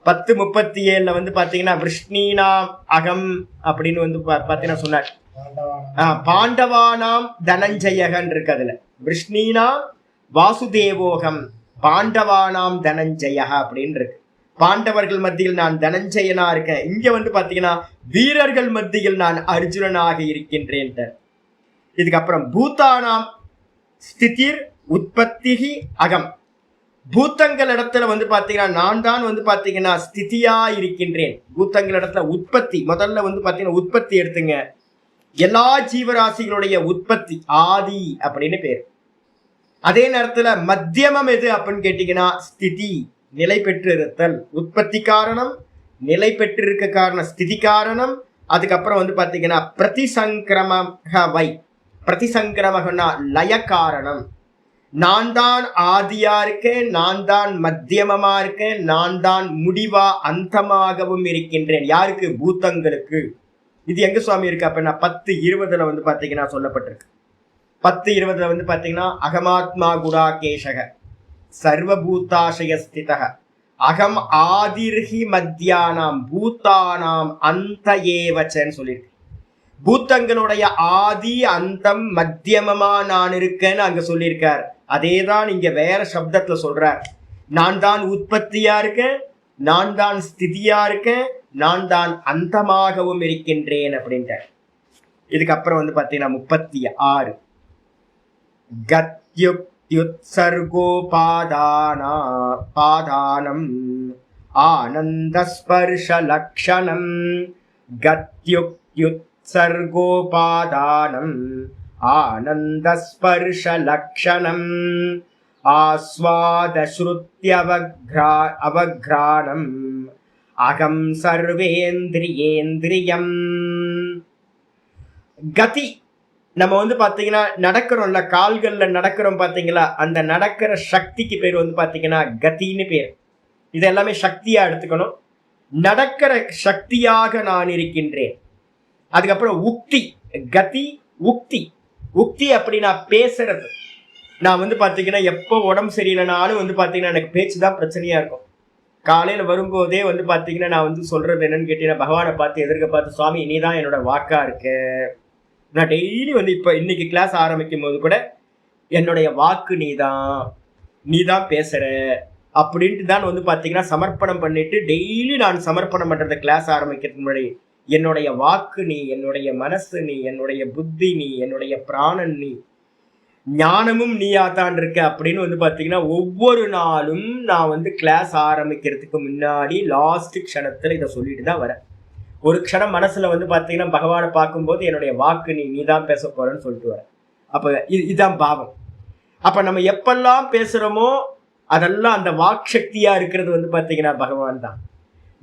10:37 வந்து பாத்தீங்கன்னா விஷ்ணீனாம் அகம் அப்படின்னு வந்து பாத்தீங்கன்னா சொன்னார். பாண்டவானாம் தனஞ்சயகன் இருக்கு. அதுல விஷ்ணீனாம் வாசுதேவோகம் பாண்டவானாம் தனஞ்சயக அப்படின்னு இருக்கு. பாண்டவர்கள் மத்தியில் நான் தனஞ்சயனா இருக்கேன். இங்க வந்து பாத்தீங்கன்னா வீரர்கள் மத்தியில் நான் அர்ஜுனனாக இருக்கின்றேன். இதுக்கப்புறம் பூதானாம் ஸ்திதிர் உற்பத்தி அகம். பூத்தங்கள் இடத்துல வந்து பாத்தீங்கன்னா நான் தான் வந்து பாத்தீங்கன்னா ஸ்திதியா இருக்கின்றேன். பூத்தங்கள் இடத்துல உற்பத்தி, முதல்ல வந்து பாத்தீங்கன்னா உற்பத்தி எடுத்துங்க. எல்லா ஜீவராசிகளுடைய உற்பத்தி ஆதி அப்படின்னு பேர். அதே நேரத்துல மத்தியமம் எது அப்படின்னு கேட்டீங்கன்னா ஸ்திதி, நிலை பெற்று இருத்தல். உற்பத்தி காரணம், நிலை பெற்றிருக்க காரணம் ஸ்திதி காரணம். அதுக்கப்புறம் வந்து பாத்தீங்கன்னா பிரதிசங்கிரமவை, பிரதிசங்கிரமகன்னா லய காரணம். நான் தான் ஆதியா இருக்கேன், நான் தான் மத்தியமமா இருக்கேன், நான் தான் முடிவா அந்தமாகவும் இருக்கின்றேன். யாருக்கு? பூத்தங்களுக்கு. இது எங்க சுவாமி இருக்கு அப்படின்னா 10:20 வந்து பாத்தீங்கன்னா சொல்லப்பட்டிருக்கு. 10:20 வந்து பாத்தீங்கன்னா அகமாத்மா குடாகேஷக சர்வபூதாசய ஸ்திதக அகம் ஆதிர்ஹி மத்தியானாம் பூத்தானாம் அந்த ஏவச்சன்னு சொல்லியிருக்கு. பூத்தங்களுடைய ஆதி அந்தம் மத்தியமமா நான் இருக்கேன்னு அங்க சொல்லியிருக்கார். அதேதான் இங்க வேற சப்தத்துல சொல்றார். நான் தான் உற்பத்தியா இருக்கேன், நான் தான் ஸ்திதியா இருக்கேன், நான் தான் அந்தமாகவும் இருக்கின்றேன் அப்படின்ட்டு. இதுக்கப்புறம் வந்து பாத்தீங்கன்னா 36 கத்யுக்த்யுத்சர்கோபாதானம் ஆனந்த ஸ்பர்ஷ லக்ஷணம். கத்யுக்த்யுத்சர்கோபாதானம் ஆனந்த ஸ்பர்ஷ லக்ஷணம் ஆஸ்வாத ஸ்ருத்யவக்ரானம் அகம் சர்வேந்திரியேந்திரியம். கதி, நம்ம வந்து பாத்தீங்கன்னா நடக்கிறோம்ல, கால்கள்ல நடக்கிறோம் பாத்தீங்களா, அந்த நடக்கிற சக்திக்கு பேர் வந்து பாத்தீங்கன்னா கதின்னு பேர். இது எல்லாமே சக்தியா எடுத்துக்கணும். நடக்கிற சக்தியாக நான் இருக்கின்றேன். அதுக்கப்புறம் உக்தி, கதி உக்தி. உக்தி அப்படின்னா பேசுறது. நான் வந்து பாத்தீங்கன்னா எப்போ உடம்பு சரியில்லைனாலும் வந்து பாத்தீங்கன்னா எனக்கு பேச்சு தான் பிரச்சனையா இருக்கும். காலையில வரும்போதே வந்து பாத்தீங்கன்னா நான் வந்து சொல்றது என்னன்னு கேட்டீங்கன்னா, பகவானை பார்த்து எதிர்க்க பார்த்து, சுவாமி நீ தான் என்னோட வாக்கா இருக்கு. நான் டெய்லி வந்து இப்ப இன்னைக்கு கிளாஸ் ஆரம்பிக்கும் போது கூட என்னுடைய வாக்கு நீதான் பேசுற அப்படின்ட்டு தான் வந்து பாத்தீங்கன்னா சமர்ப்பணம் பண்ணிட்டு டெய்லி நான் சமர்ப்பணம் பண்றத கிளாஸ் ஆரம்பிக்கிறதுக்கு முன்னாடி என்னுடைய வாக்கு நீ, என்னுடைய மனசு நீ, என்னுடைய புத்தி நீ, என்னுடைய பிராணன் நீ, ஞானமும் நீயாத்தான் இருக்க அப்படின்னு வந்து பாத்தீங்கன்னா ஒவ்வொரு நாளும் நான் வந்து கிளாஸ் ஆரம்பிக்கிறதுக்கு முன்னாடி லாஸ்ட் க்ஷணத்துல இதை சொல்லிட்டு தான் வரேன். ஒரு க்ஷணம் மனசுல வந்து பாத்தீங்கன்னா பகவானை பார்க்கும்போது என்னுடைய வாக்கு நீ தான் பேச போறேன்னு சொல்லிட்டு வரேன். அப்ப இதுதான் பாவம். அப்ப நம்ம எப்பெல்லாம் பேசுறோமோ அதெல்லாம் அந்த வாக் சக்தியா இருக்கிறது வந்து பாத்தீங்கன்னா பகவான் தான்.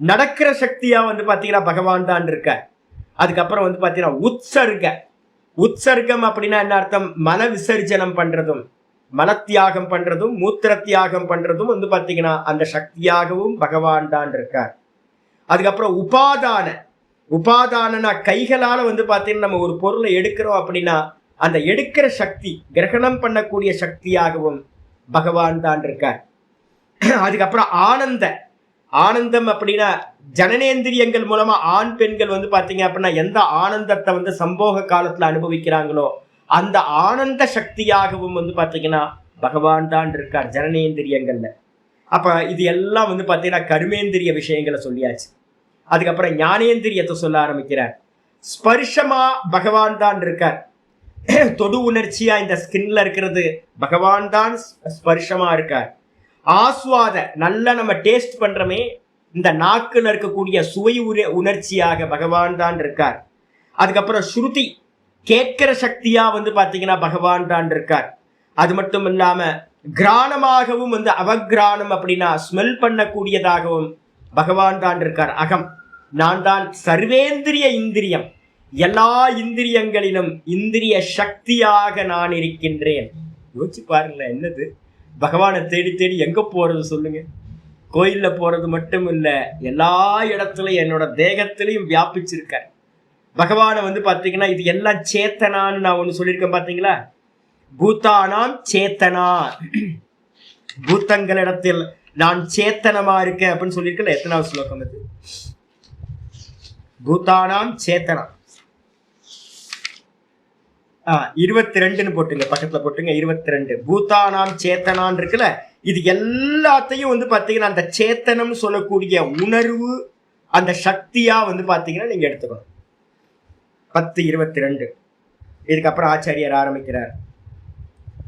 நடக்கிற சக்தியா வந்து பாத்தீங்கன்னா பகவான் தான் இருக்க. அதுக்கப்புறம் வந்து பாத்தீங்கன்னா உற்சர்க்கம் அப்படின்னா என்ன அர்த்தம்? மல விசர்ஜனம் பண்றதும், மலத்தியாகம் பண்றதும், மூத்திர தியாகம் பண்றதும் வந்து பாத்தீங்கன்னா அந்த சக்தியாகவும் பகவான் தான் இருக்கார். அதுக்கப்புறம் உபாதானனா கைகளால வந்து பாத்தீங்கன்னா நம்ம ஒரு பொருளை எடுக்கிறோம் அப்படின்னா அந்த எடுக்கிற சக்தி, கிரகணம் பண்ணக்கூடிய சக்தியாகவும் பகவான் தான் இருக்கார். அதுக்கப்புறம் ஆனந்தம் அப்படின்னா ஜனனேந்திரியங்கள் மூலமா ஆண் பெண்கள் வந்து பாத்தீங்க அப்படின்னா எந்த ஆனந்தத்தை வந்து சம்போக காலத்துல அனுபவிக்கிறாங்களோ அந்த ஆனந்த சக்தியாகவும் வந்து பாத்தீங்கன்னா பகவான் தான் இருக்கார் ஜனனேந்திரியங்கள்ல. அப்ப இது எல்லாம் வந்து பாத்தீங்கன்னா கர்மேந்திரிய விஷயங்களை சொல்லியாச்சு. அதுக்கப்புறம் ஞானேந்திரியத்தை சொல்ல ஆரம்பிக்கிறார். ஸ்பர்ஷமா பகவான் தான் இருக்கார். தொடு உணர்ச்சியா இந்த ஸ்கின்ல இருக்கிறது பகவான் தான் ஸ்பர்ஷமா இருக்கார். ஆஸ்வாத, நல்ல நம்ம டேஸ்ட் பண்றமே, இந்த நாக்குல இருக்கக்கூடிய சுவை உணர்ச்சியாக பகவான் தான் இருக்கார். அதுக்கப்புறம் ஸ்ருதி, கேட்கிற சக்தியா வந்து பாத்தீங்கன்னா பகவான் தான் இருக்கார். அது மட்டும் இல்லாம கிராணமாகவும் வந்து அவகிரானம் அப்படின்னா ஸ்மெல் பண்ணக்கூடியதாகவும் பகவான் தான் இருக்கார். அகம், நான் தான் சர்வேந்திரிய இந்திரியம், எல்லா இந்திரியங்களிலும் இந்திரிய சக்தியாக நான் இருக்கின்றேன். யோசிச்சு பாருங்களேன், என்னது பகவானை தேடி தேடி எங்க போறது சொல்லுங்க? கோயில்ல போறது மட்டும் இல்ல, எல்லா இடத்துலயும் என்னோட தேகத்திலையும் வியாபிச்சிருக்க பகவானை வந்து பாத்தீங்கன்னா இது எல்லாம் சேத்தனான்னு நான் ஒண்ணு சொல்லியிருக்கேன் பாத்தீங்களா? பூத்தானாம் சேத்தனா, பூத்தங்களிடத்தில் நான் சேத்தனமா இருக்கேன் அப்படின்னு சொல்லியிருக்கல. எத்தனாவது ஸ்லோகம் இது? பூத்தானாம் சேத்தனா 22 போட்டுங்க, பக்கத்துல போட்டுங்க 22. பூத்தானாம் சேத்தனான் இருக்குல்ல, இது எல்லாத்தையும் வந்து பாத்தீங்கன்னா அந்த சேத்தனம் சொல்லக்கூடிய உணர்வு, அந்த சக்தியா வந்து பாத்தீங்கன்னா நீங்க எடுத்துக்கணும். 10:22. இதுக்கப்புறம் ஆச்சாரியர் ஆரம்பிக்கிறார்.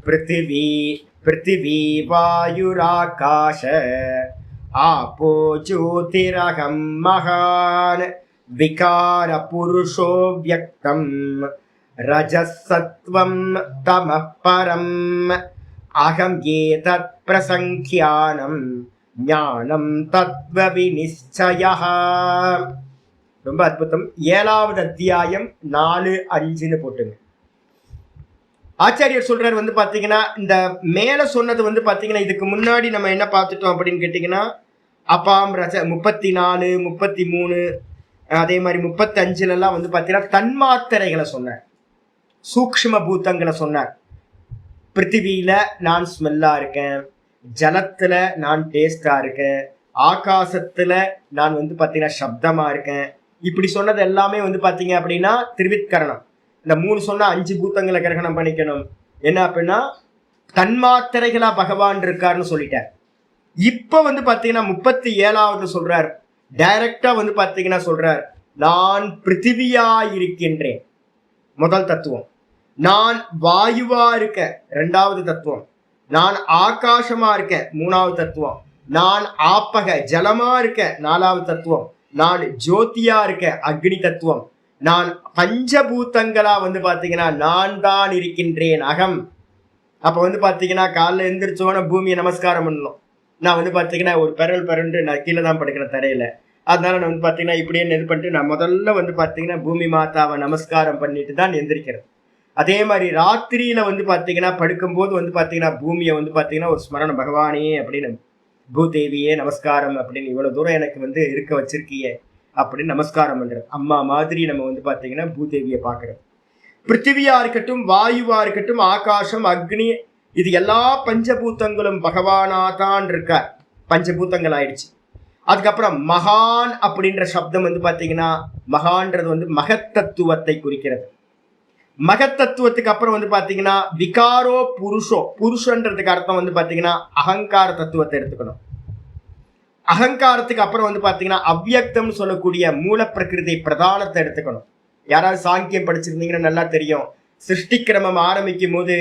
பிருத்திவி வாயுராகாஷ ஆபோ ஜோதிரகம் மகான் விகார புருஷோ வியக்தம் ரஜசத்வம் தமः பரம் அகம் ஏதத் பிரசங்கியானம் ஞானம் தத்வ விநிச்சயः. ரொம்ப அற்புதம். 7வது அத்தியாயம் 4-5 போட்டுங்க. ஆச்சாரியர் சொல்றாரு வந்து பாத்தீங்கன்னா, இந்த மேல சொன்னது வந்து பாத்தீங்கன்னா இதுக்கு முன்னாடி நம்ம என்ன பார்த்துட்டோம் அப்படின்னு கேட்டீங்கன்னா, அப்பாம் ரச 34, 33 அதே மாதிரி 35 வந்து பாத்தீங்கன்னா தன்மாத்திரைகளை சொன்னார், சூக்ஷ்ம பூத்தங்களை சொன்னார். பிருத்திவியில நான் ஸ்மெல்லா இருக்கேன், ஜலத்துல நான் டேஸ்டா இருக்கேன், ஆகாசத்துல நான் வந்து பாத்தீங்கன்னா சப்தமா இருக்கேன். இப்படி சொன்னது எல்லாமே வந்து பாத்தீங்க அப்படின்னா திருவித்கரணம். இந்த 3 சொன்னா 5 பூத்தங்களை கிரகணம் பண்ணிக்கணும். என்ன அப்படின்னா தன்மாத்திரைகளா பகவான் இருக்காருன்னு சொல்லிட்டார். இப்ப வந்து பாத்தீங்கன்னா 37வது சொல்றார், டைரக்டா வந்து பாத்தீங்கன்னா சொல்றார், நான் பிருத்திவியா இருக்கின்றேன், முதல் தத்துவம். நான் வாயுவா இருக்கேன், 2வது தத்துவம். நான் ஆகாசமா இருக்கேன், 3வது தத்துவம். நான் ஆப்பக ஜலமா இருக்கேன், 4வது தத்துவம். நான் ஜோதியா இருக்கேன், அக்னி தத்துவம். நான் பஞ்சபூத்தங்களா வந்து பாத்தீங்கன்னா நான் தான் இருக்கின்றேன், அகம். அப்ப வந்து பாத்தீங்கன்னா காலைல எந்திரிச்சோன்னா பூமியை நமஸ்காரம் பண்ணணும். நான் வந்து பாத்தீங்கன்னா ஒரு பெரண்டு நான் கீழே தான் படுக்கிறேன் தரையில. அதனால நான் வந்து பாத்தீங்கன்னா இப்படியே இது பண்ணிட்டு நான் முதல்ல வந்து பாத்தீங்கன்னா பூமி மாதாவை நமஸ்காரம் பண்ணிட்டு தான் எந்திரிக்கிறேன். அதே மாதிரி ராத்திரியில வந்து பாத்தீங்கன்னா படுக்கும்போது வந்து பாத்தீங்கன்னா பூமியை வந்து பாத்தீங்கன்னா ஒரு ஸ்மரணம், பகவானே அப்படின்னு, பூதேவியே நமஸ்காரம் அப்படின்னு, இவ்வளவு தூரம் எனக்கு வந்து இருக்க வச்சிருக்கியே அப்படின்னு நமஸ்காரம் பண்றது. அம்மா மாதிரி நம்ம வந்து பாத்தீங்கன்னா பூதேவியை பாக்குறது. பிருத்திவியா இருக்கட்டும், வாயுவா இருக்கட்டும், ஆகாசம், அக்னி, இது எல்லா பஞ்சபூத்தங்களும் பகவானாதான் இருக்கார். பஞ்சபூத்தங்கள் ஆயிடுச்சு. அதுக்கப்புறம் மகான் அப்படின்ற சப்தம் வந்து பாத்தீங்கன்னா, மகான்றது வந்து மகத்தத்துவத்தை குறிக்கிறது. மகத்தத்துவத்துக்கு அப்புறம் வந்து பாத்தீங்கன்னா விகாரோ புருஷோ, புருஷன்றதுக்கு அர்த்தம் வந்து பாத்தீங்கன்னா அகங்கார தத்துவத்தை எடுத்துக்கணும். அகங்காரத்துக்கு அப்புறம் வந்து பாத்தீங்கன்னா அவ்வியக்தம்னு சொல்லக்கூடிய மூல பிரகிருதி பிரதானத்தை எடுத்துக்கணும். யாராவது சாங்கியம் படிச்சிருந்தீங்கன்னா நல்லா தெரியும். சிருஷ்டி கிரமம் ஆரம்பிக்கும் போது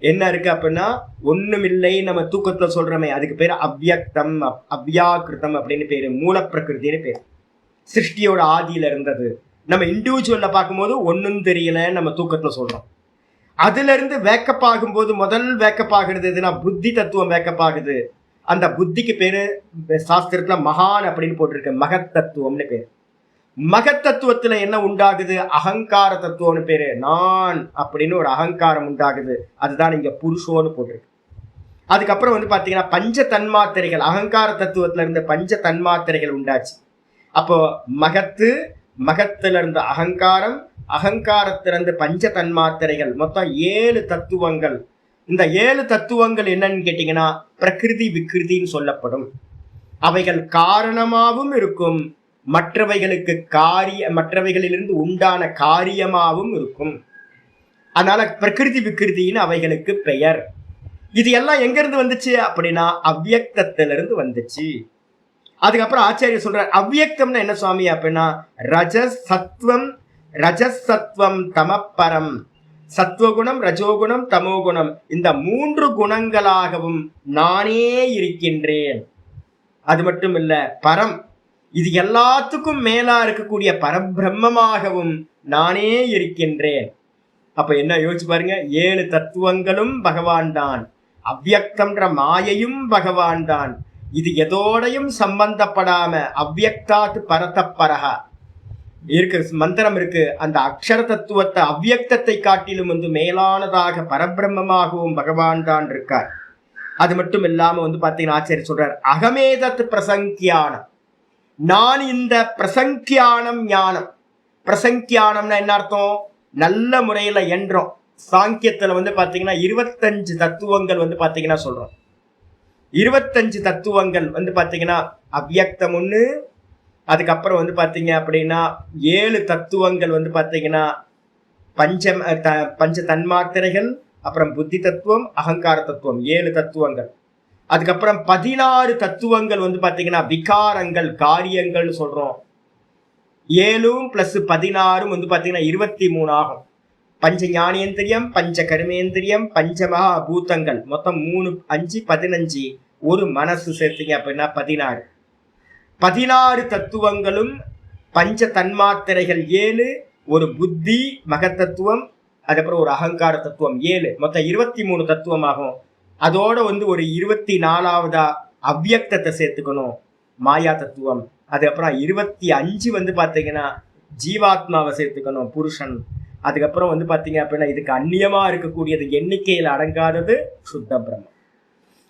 என்ன இருக்கு அப்படின்னா, ஒண்ணுமில்லை நம்ம தூக்கத்துல சொல்றோமே, அதுக்கு பேரு அவ்வியக்தம், அவ்வியாக்கிருத்தம் அப்படின்னு பேரு, மூல பிரகிருத்தின்னு பேரு. சிருஷ்டியோட ஆதியில இருந்தது. நம்ம இண்டிவிஜுவல்ல பார்க்கும்போது ஒன்னும் தெரியல நம்ம தூக்கத்துல சொல்றோம். அதுல இருந்து வேக்கப் ஆகும்போது முதல் வேக்கப் ஆகுறது எதுனா புத்தி தத்துவம் வேக்கப் ஆகுது. அந்த புத்திக்கு பேரு சாஸ்திரத்துல மகான் அப்படின்னு போட்டிருக்கு, மகத் தத்துவம்னு பேரு. மகத் தத்துவத்துல என்ன உண்டாகுது, அகங்கார தத்துவம்னு பேரு. நான் அப்படின்னு ஒரு அகங்காரம் உண்டாகுது, அதுதான் இங்க புருஷோன்னு போட்டிருக்கு. அதுக்கப்புறம் வந்து பாத்தீங்கன்னா பஞ்ச தன்மாத்திரைகள், அகங்கார தத்துவத்துல இருந்த பஞ்ச தன்மாத்திரைகள் உண்டாச்சு. அப்போ மகத்து, மகத்துல இருந்த அகங்காரம், அகங்காரத்திலிருந்து பஞ்ச தன்மாத்திரைகள், மொத்தம் 7 தத்துவங்கள். இந்த 7 தத்துவங்கள் என்னன்னு கேட்டீங்கன்னா பிரகிருதி விகிருதின்னு சொல்லப்படும். அவைகள் காரணமாகவும் இருக்கும், மற்றவைகளுக்கு மற்றவைகளிலிருந்து உண்டான காரியமாகவும் இருக்கும். அதனால பிரகிருதி விகிருதின்னு அவைகளுக்கு பெயர். இது எல்லாம் எங்க இருந்து வந்துச்சு அப்படின்னா அவ்வியக்தத்திலிருந்து வந்துச்சு. அதுக்கப்புறம் ஆச்சாரியர் சொல்றார், அவ்வியக்தம்னா என்ன சுவாமி அப்படின்னா ரஜசத்வம் தமப்பரம், சத்வகுணம், ரஜோகுணம், தமோகுணம், இந்த 3 குணங்களாகவும் நானே இருக்கின்றேன். அது மட்டும் இல்ல, பரம், இது எல்லாத்துக்கும் மேலா இருக்கக்கூடிய பரபிரம்மமாகவும் நானே இருக்கின்றேன். அப்ப என்ன யோசிச்சு பாருங்க, 7 தத்துவங்களும் பகவான் தான், அவ்வியக்தம்ன்ற மாயையும் பகவான் தான். இது எதோடையும் சம்பந்தப்படாம அவ்வியக்தாத் பரதப்பரஹா இருக்கு மந்திரம் இருக்கு. அந்த அக்ஷர தத்துவத்தை, அவ்வியக்தத்தை காட்டிலும் வந்து மேலானதாக பரபிரம்மமாகவும் பகவான் தான் இருக்கார். அது மட்டும் இல்லாம வந்து பாத்தீங்கன்னா ஆச்சாரியர் சொல்றார், அகமேதத் பிரசங்கியானம், நான் இந்த பிரசங்கியானம் ஞானம். பிரசங்கியானம்னா என்ன அர்த்தம், நல்ல முறையில என்றோம். சாங்கியத்துல வந்து பாத்தீங்கன்னா 25 தத்துவங்கள் வந்து பாத்தீங்கன்னா சொல்றோம். 25 தத்துவங்கள் வந்து பாத்தீங்கன்னா அவ்வியக்தம் ஒண்ணு, அதுக்கப்புறம் வந்து பாத்தீங்க அப்படின்னா 7 தத்துவங்கள் வந்து பாத்தீங்கன்னா பஞ்ச தன்மாத்திரைகள், அப்புறம் புத்தி தத்துவம், அகங்கார தத்துவம், 7 தத்துவங்கள். அதுக்கப்புறம் 16 தத்துவங்கள் வந்து பாத்தீங்கன்னா விகாரங்கள், காரியங்கள் சொல்றோம். 7 + 16 வந்து பாத்தீங்கன்னா 23 ஆகும். பஞ்ச ஞானேந்திரியம், பஞ்ச கர்மேந்திரியம், பஞ்சமகா பூதங்கள், மொத்தம் 3 5 15, ஒரு மனசு சேர்த்தீங்க அப்படின்னா 16. 16 தத்துவங்களும் பஞ்ச தன்மாத்திரைகள் 7, ஒரு புத்தி மகத்தத்துவம், அதுக்கப்புறம் ஒரு அகங்கார தத்துவம் 7, மொத்தம் 23 தத்துவம் ஆகும். அதோட ஒரு 24வதா அவ்யக்தத்தை சேர்த்துக்கணும், மாயா தத்துவம். அதுக்கப்புறம் 25 பாத்தீங்கன்னா ஜீவாத்மாவை சேர்த்துக்கணும், புருஷன். அதுக்கப்புறம் பாத்தீங்க அப்படின்னா இதுக்கு அந்நியமா இருக்கக்கூடியது, எண்ணிக்கையில் அடங்காதது சுத்த பிரம்மம்.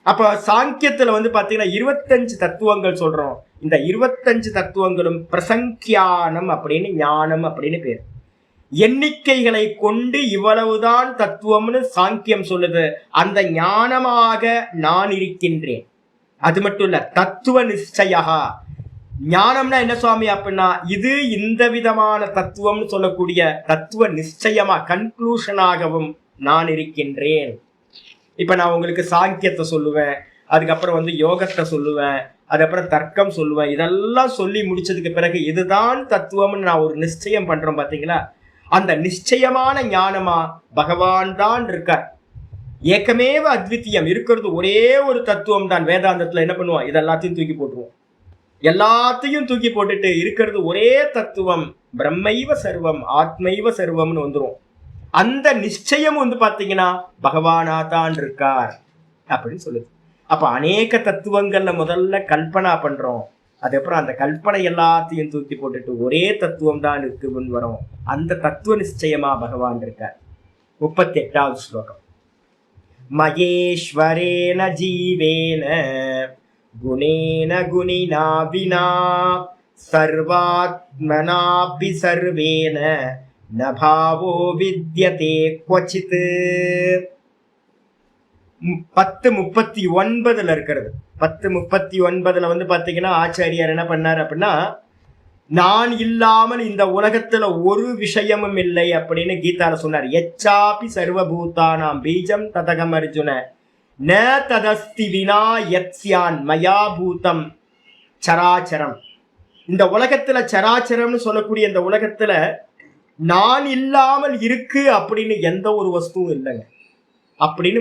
அப்ப சாங்கியத்துல பாத்தீங்கன்னா 25 தத்துவங்கள் சொல்றோம். இந்த 25 தத்துவங்களும் பிரசங்கியானம் அப்படின்னு, ஞானம் அப்படின்னு பேர். எண்ணிக்கைகளை கொண்டு இவ்வளவுதான் தத்துவம்னு சாங்கியம் சொல்லுது. அந்த ஞானமாக நான் இருக்கின்றேன். அது மட்டும் இல்ல, தத்துவ நிச்சயா. ஞானம்னா என்ன சுவாமி அப்படின்னா, இது இந்த விதமான தத்துவம்னு சொல்லக்கூடிய தத்துவ நிச்சயமா, கன்க்ளூஷனாகவும் நான் இருக்கின்றேன். இப்ப நான் உங்களுக்கு சாங்கியத்தை சொல்லுவேன், அதுக்கப்புறம் யோகத்தை சொல்லுவேன், அதுக்கப்புறம் தர்க்கம் சொல்லுவேன். இதெல்லாம் சொல்லி முடிச்சதுக்கு பிறகு இதுதான் தத்துவம்னு நான் ஒரு நிச்சயம் பண்றோம் பாத்தீங்களா? அந்த நிச்சயமான ஞானமா பகவான் தான் இருக்கார். ஏக்கமேவ அத்விதீயம், இருக்கிறது ஒரே ஒரு தத்துவம் தான். வேதாந்தத்துல என்ன பண்ணுவோம், இதெல்லாத்தையும் தூக்கி போட்டுருவோம். எல்லாத்தையும் தூக்கி போட்டுட்டு இருக்கிறது ஒரே தத்துவம், பிரம்மைவ சர்வம் ஆத்மைவ சர்வம்னு வந்துரும். அந்த நிச்சயம் பாத்தீங்கன்னா பகவானா தான் இருக்கார் அப்படின்னு சொல்லுது. அப்ப அநேக தத்துவங்கள்ல முதல்ல கல்பனா பண்றோம், அதுக்கப்புறம் அந்த கல்பனை எல்லாத்தையும் தூக்கி போட்டுட்டு ஒரே தத்துவம் தான் இருக்குன்னு வரும். அந்த தத்துவ நிச்சயமா பகவான் இருக்கார். 38வது ஸ்லோகம். மகேஸ்வரேன ஜீவேன குணேன குணினா வினா சர்வாத்மனாபி சர்வேன நபாவோ வித்யதே க்வசித். 10:39 இருக்கிறது. 10:39 பாத்தீங்கன்னா ஆச்சாரியார் என்ன பண்ணார் அப்படின்னா, நான் இல்லாமல் இந்த உலகத்துல ஒரு விஷயமும் இல்லை அப்படின்னு கீதால சொன்னார். எச்சாபி சர்வபூதானாம் பீஜம் ததகம் அர்ஜுன ந ததஸ்தி வினா யத்ஸ்யான் மயா பூதம் சராச்சரம். இந்த உலகத்துல சராச்சரம்னு சொல்லக்கூடிய இந்த உலகத்துல நான் இல்லாமல் இருக்கு அப்படின்னு எந்த ஒரு வஸ்துவும் இல்லைங்க அப்படின்னு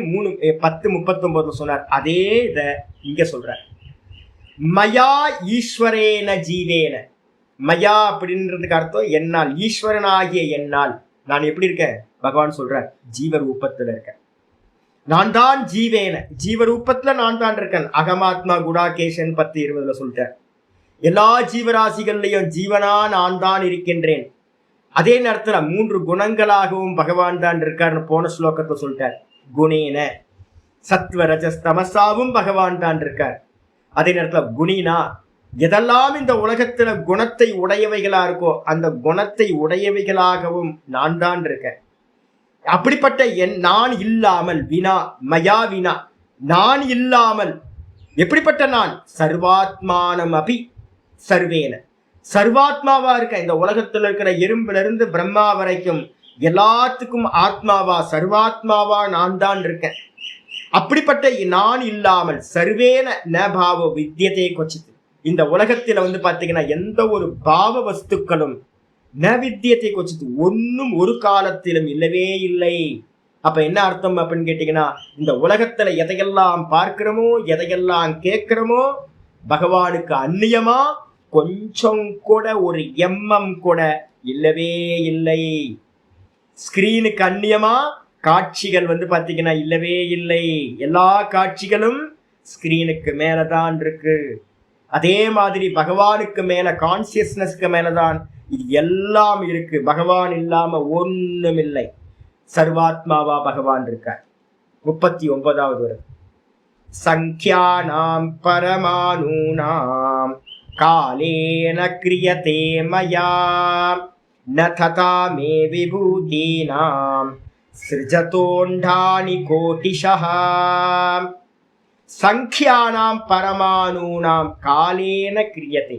10:39 சொன்னார். அதே இத இங்க சொல்ற. மயா ஈஸ்வரேன ஜீவேன. மயா அப்படின்றதுக்கு அர்த்தம் என்னால், ஈஸ்வரனாகிய என்னால். நான் எப்படி இருக்கேன், பகவான் சொல்ற ஜீவரூபத்துல இருக்கேன். நான் தான் ஜீவேன, ஜீவரூபத்துல நான் தான் இருக்கேன். அகமாத்மா குடாகேஷன் 10:20 சொல்லிட்டேன். எல்லா ஜீவராசிகள்லையும் ஜீவனா நான் தான் இருக்கின்றேன். அதே நேரத்துல 3 குணங்களாகவும் பகவான் தான் இருக்காருன்னு போன ஸ்லோகத்தை சொல்லிட்டார். குணேன, சத்வ ரஜஸ் தமசாவும் பகவான் தான் இருக்கார். அதே நேரத்துல குணினா, எதெல்லாம் இந்த உலகத்துல குணத்தை உடையவைகளா இருக்கோ அந்த குணத்தை உடையவைகளாகவும் நான் தான் இருக்கேன். அப்படிப்பட்ட நான் இல்லாமல், வினா மயா வினா, நான் இல்லாமல் எப்படிப்பட்ட நான், சர்வாத்மானம் அபி சர்வேன, சர்வாத்மாவா இருக்க. இந்த உலகத்துல இருக்கிற எறும்புல இருந்து பிரம்மா வரைக்கும் எல்லாத்துக்கும் ஆத்மாவா, சர்வாத்மாவா நான் தான் இருக்கேன். அப்படிப்பட்ட நான் இல்லாமல் சர்வேன ந பாவ வித்யதே க்வசித். இந்த உலகத்துல பாத்தீங்கன்னா எந்த ஒரு பாவ வஸ்துக்களும் ந வித்யதே க்வசித், ஒன்னும் ஒரு காலத்திலும் இல்லவே இல்லை. அப்ப என்ன அர்த்தம் அப்படின்னு கேட்டீங்கன்னா, இந்த உலகத்துல எதையெல்லாம் பார்க்கிறோமோ, எதையெல்லாம் கேட்கிறோமோ, பகவானுக்கு அந்நியமா கொஞ்சம் கூட ஒரு எம்எம் கூட இல்லவே இல்லை. ஸ்கிரீனுக்கு அந்நியமா காட்சிகள் பாத்தீங்கன்னா இல்லவே இல்லை. எல்லா காட்சிகளும் ஸ்கிரீனுக்கு மேலதான் இருக்கு. அதே மாதிரி பகவானுக்கு மேல, கான்சியஸ்னஸ்க்கு மேலதான் இது எல்லாம் இருக்கு. பகவான் இல்லாம ஒண்ணும் இல்லை. சர்வாத்மாவா பகவான் இருக்கார். 39வது வரை. சங்கியானாம் பரமானூனாம் காலேன கிரியதே மயா ந ததா மே விபூதீனாம் சிருஜதோண்டானி கோட்டிஷஹ. சங்கியானாம் பரமானூனாம் காலேன கிரியதே.